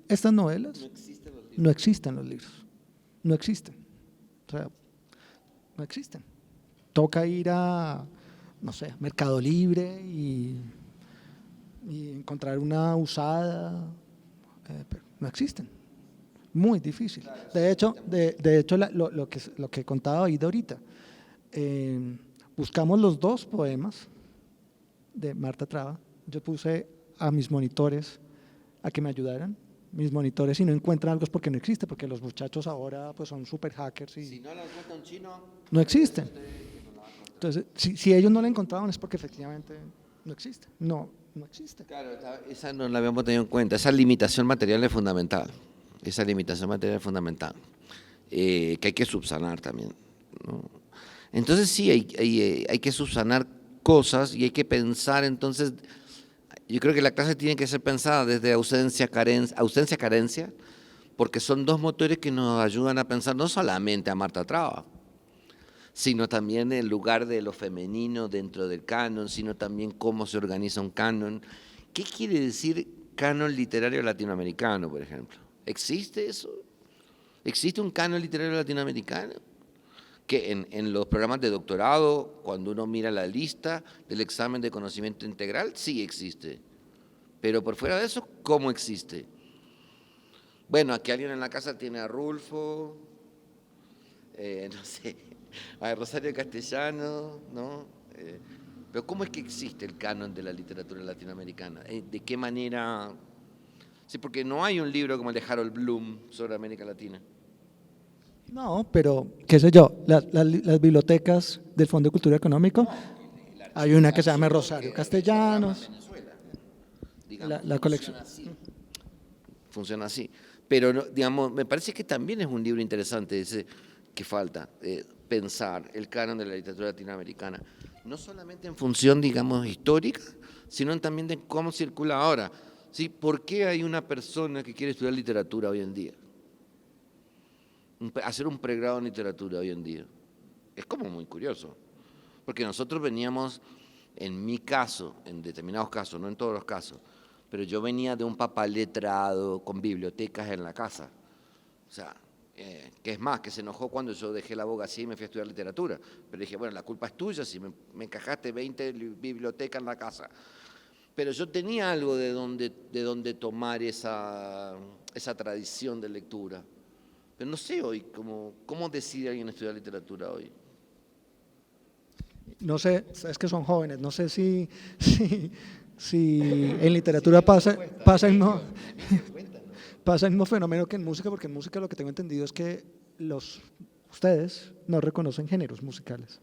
Speaker 2: estas novelas no existen los libros. No existen. O sea, no existen. Toca ir a, no sé, Mercado Libre y encontrar una usada, pero no existen. Muy difícil. De hecho, lo que contaba David ahorita, buscamos los dos poemas de Marta Traba. Yo puse a mis monitores a que me ayudaran. Mis monitores, si no encuentran algo es porque no existe, porque los muchachos ahora pues son super hackers y
Speaker 1: Si no la encuentra un chino,
Speaker 2: no existen. Entonces, si ellos no la encontraban es porque efectivamente no existe. No existe.
Speaker 1: claro, esa no la habíamos tenido en cuenta. Esa limitación material es fundamental. Esa limitación material es fundamental. Que hay que subsanar también, ¿no? Entonces sí, hay que subsanar cosas y hay que pensar entonces. Yo creo que la clase tiene que ser pensada desde ausencia-carencia, porque son dos motores que nos ayudan a pensar no solamente a Marta Traba, sino también el lugar de lo femenino dentro del canon, sino también cómo se organiza un canon. ¿Qué quiere decir canon literario latinoamericano, por ejemplo? ¿Existe eso? ¿Existe un canon literario latinoamericano? Que en los programas de doctorado, cuando uno mira la lista del examen de conocimiento integral, sí existe. Pero por fuera de eso, ¿cómo existe? Bueno, aquí alguien en la casa tiene a Rulfo, no sé, a Rosario Castellano, ¿no? Pero ¿cómo es que existe el canon de la literatura latinoamericana? ¿De qué manera? Sí, porque no hay un libro como el de Harold Bloom sobre América Latina.
Speaker 2: No, pero qué sé yo, las bibliotecas del Fondo de Cultura Económico, hay una que se llama Rosario Castellanos, la colección.
Speaker 1: Funciona así. Pero, digamos, me parece que también es un libro interesante ese que falta, pensar el canon de la literatura latinoamericana, no solamente en función, digamos, histórica, sino también de cómo circula ahora. ¿Sí? ¿Por qué hay una persona que quiere estudiar literatura hoy en día? Hacer un pregrado en literatura hoy en día. Es como muy curioso, porque nosotros veníamos, en mi caso, en determinados casos, no en todos los casos, pero yo venía de un papá letrado con bibliotecas en la casa. O sea, que es más, que se enojó cuando yo dejé la abogacía y me fui a estudiar literatura. Pero dije, bueno, la culpa es tuya si me encajaste 20 bibliotecas en la casa. Pero yo tenía algo de donde tomar esa tradición de lectura. Pero no sé hoy cómo decide alguien estudiar literatura hoy.
Speaker 2: No sé, es que son jóvenes, no sé si en literatura pasa el mismo fenómeno que en música, porque en música lo que tengo entendido es que ustedes no reconocen géneros musicales.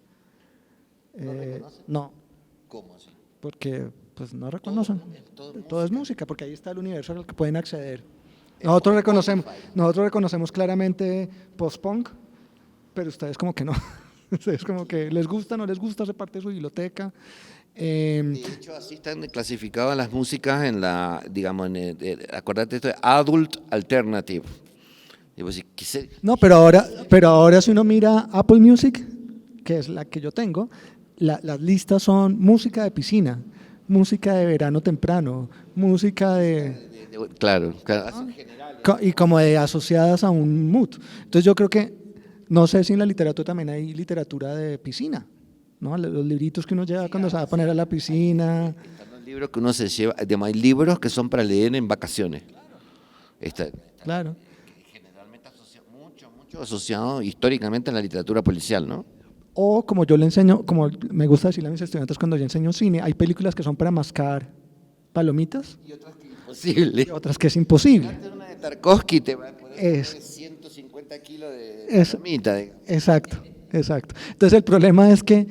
Speaker 1: ¿No reconocen?
Speaker 2: No,
Speaker 1: ¿Cómo así?
Speaker 2: porque pues no reconocen. Todo es música, porque ahí está el universo al que pueden acceder.
Speaker 1: Es
Speaker 2: Nosotros
Speaker 1: como
Speaker 2: reconocemos claramente post-punk, pero ustedes como que no. Ustedes como que les gusta, no les gusta, hace parte de su biblioteca.
Speaker 1: De hecho, así están clasificadas las músicas digamos, acordate esto, Adult Alternative. Y vos decís,
Speaker 2: No, pero ahora si uno mira Apple Music, que es la que yo tengo, las listas son música de piscina, música de verano temprano, música
Speaker 1: claro,
Speaker 2: y como de asociadas a un mood. Entonces yo creo que, no sé si en la literatura también hay literatura de piscina, ¿no? Los libritos que uno lleva cuando se va a poner a la piscina.
Speaker 1: Están los libros que uno se lleva, además hay libros que son para leer en vacaciones.
Speaker 2: Claro.
Speaker 1: Generalmente mucho asociado históricamente a la literatura policial, ¿no?
Speaker 2: O como yo le enseño, como me gusta decirle a mis estudiantes cuando yo enseño cine, hay películas que son para mascar palomitas
Speaker 1: Y otras que es imposible.
Speaker 2: y otras que es imposible.
Speaker 1: Una de Tarkovsky te va a poner
Speaker 2: Es-
Speaker 1: 150 kilos de
Speaker 2: es-
Speaker 1: palomita, digamos.
Speaker 2: Exacto. Entonces el problema es que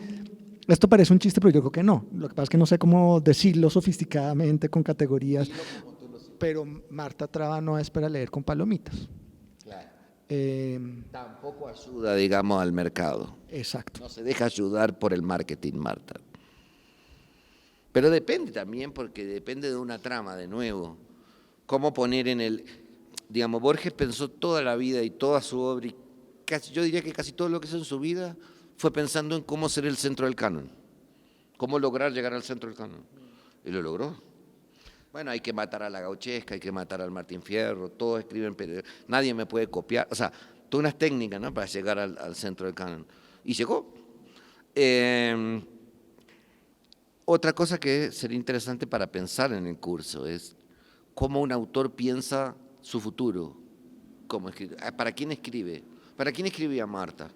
Speaker 2: esto parece un chiste, pero yo creo que no. Lo que pasa es que no sé cómo decirlo sofisticadamente con categorías, pero Marta Traba no es para leer con palomitas.
Speaker 1: Claro.
Speaker 2: Eh,
Speaker 1: Tampoco ayuda, digamos, al mercado.
Speaker 2: exacto.
Speaker 1: No se deja ayudar por el marketing, Marta. Pero depende también, porque depende de una trama, de nuevo. Cómo poner digamos, Borges pensó toda la vida y toda su obra, y yo diría que casi todo lo que hizo en su vida fue pensando en cómo ser el centro del canon, cómo lograr llegar al centro del canon. Y lo logró. Bueno, hay que matar a la Gauchesca, hay que matar al Martín Fierro, todos escriben, pero nadie me puede copiar. O sea, todas unas técnicas, ¿no?, para llegar al centro del canon. Y llegó. Otra cosa que sería interesante para pensar en el curso es cómo un autor piensa su futuro. ¿Para quién escribe? ¿Para quién escribía Marta?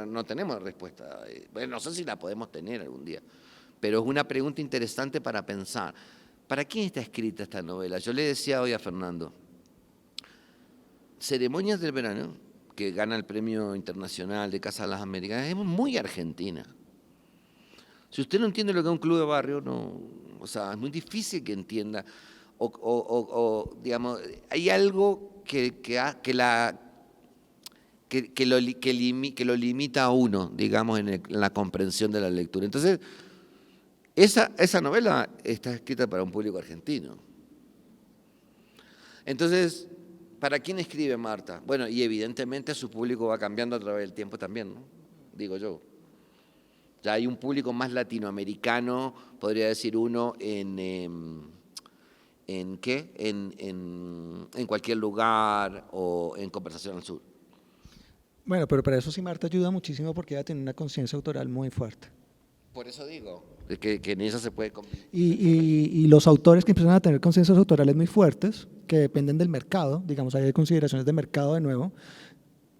Speaker 1: No tenemos respuesta. Bueno, no sé si la podemos tener algún día, pero es una pregunta interesante para pensar. ¿Para quién está escrita esta novela? Yo le decía hoy a Fernando, Ceremonias del Verano, que gana el Premio Internacional de Casa de las Américas, es muy argentina. Si usted no entiende lo que es un club de barrio, o sea, es muy difícil que entienda. Digamos, hay algo que lo limita a uno, digamos, en la comprensión de la lectura. Entonces, esa novela está escrita para un público argentino. Entonces, ¿para quién escribe Marta? Bueno, y evidentemente su público va cambiando a través del tiempo también, ¿no? Digo yo. Ya hay un público más latinoamericano, podría decir uno, en cualquier lugar o en Conversación al Sur.
Speaker 2: Bueno, pero para eso sí Marta ayuda muchísimo porque ella tiene una conciencia autoral muy fuerte.
Speaker 1: Por eso digo, que en eso se puede convivir.
Speaker 2: Y los autores que empiezan a tener conciencias autorales muy fuertes, que dependen del mercado, digamos, hay consideraciones de mercado de nuevo,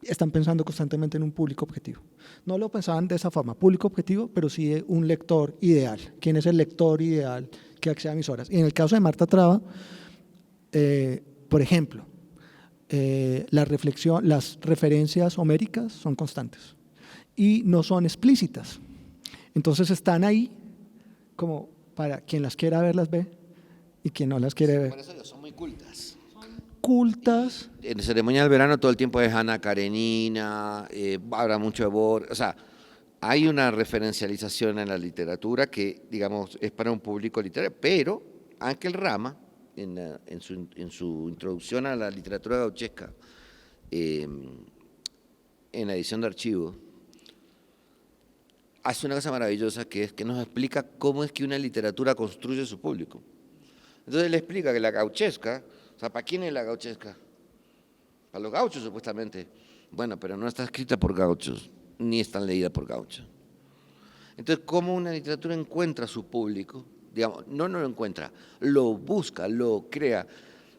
Speaker 2: están pensando constantemente en un público objetivo. No lo pensaban de esa forma, público objetivo, pero sí de un lector ideal. ¿Quién es el lector ideal que accede a mis obras? Y en el caso de Marta Traba, por ejemplo, las referencias homéricas son constantes y no son explícitas. Entonces están ahí como para quien las quiera ver, las ve, y quien no las quiere ver.
Speaker 1: Por eso son muy cultas.
Speaker 2: Cultas.
Speaker 1: En Ceremonia del Verano todo el tiempo es Ana Karenina, habla mucho de Borges, o sea, hay una referencialización en la literatura que, digamos, es para un público literario, pero Ángel Rama, en su introducción a la literatura gauchesca, en la edición de archivo, hace una cosa maravillosa que es que nos explica cómo es que una literatura construye su público. Entonces él explica que la gauchesca, o sea, ¿para quién es la gauchesca? Para los gauchos, supuestamente. Bueno, pero no está escrita por gauchos, ni está leída por gauchos. Entonces, ¿cómo una literatura encuentra a su público? Digamos, no lo encuentra, lo busca, lo crea.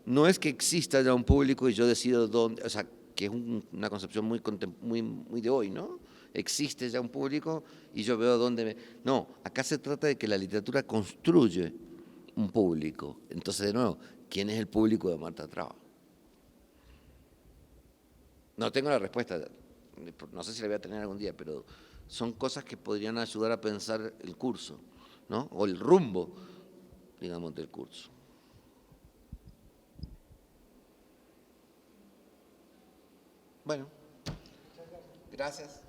Speaker 1: No es que exista ya un público y yo decido dónde, o sea, que es una concepción muy de hoy, ¿no? Existe ya un público y yo veo dónde me... No, acá se trata de que la literatura construye un público. Entonces, de nuevo, ¿quién es el público de Marta Traba? No tengo la respuesta, no sé si la voy a tener algún día, pero son cosas que podrían ayudar a pensar el curso, ¿no? O el rumbo, digamos, del curso. Bueno, gracias.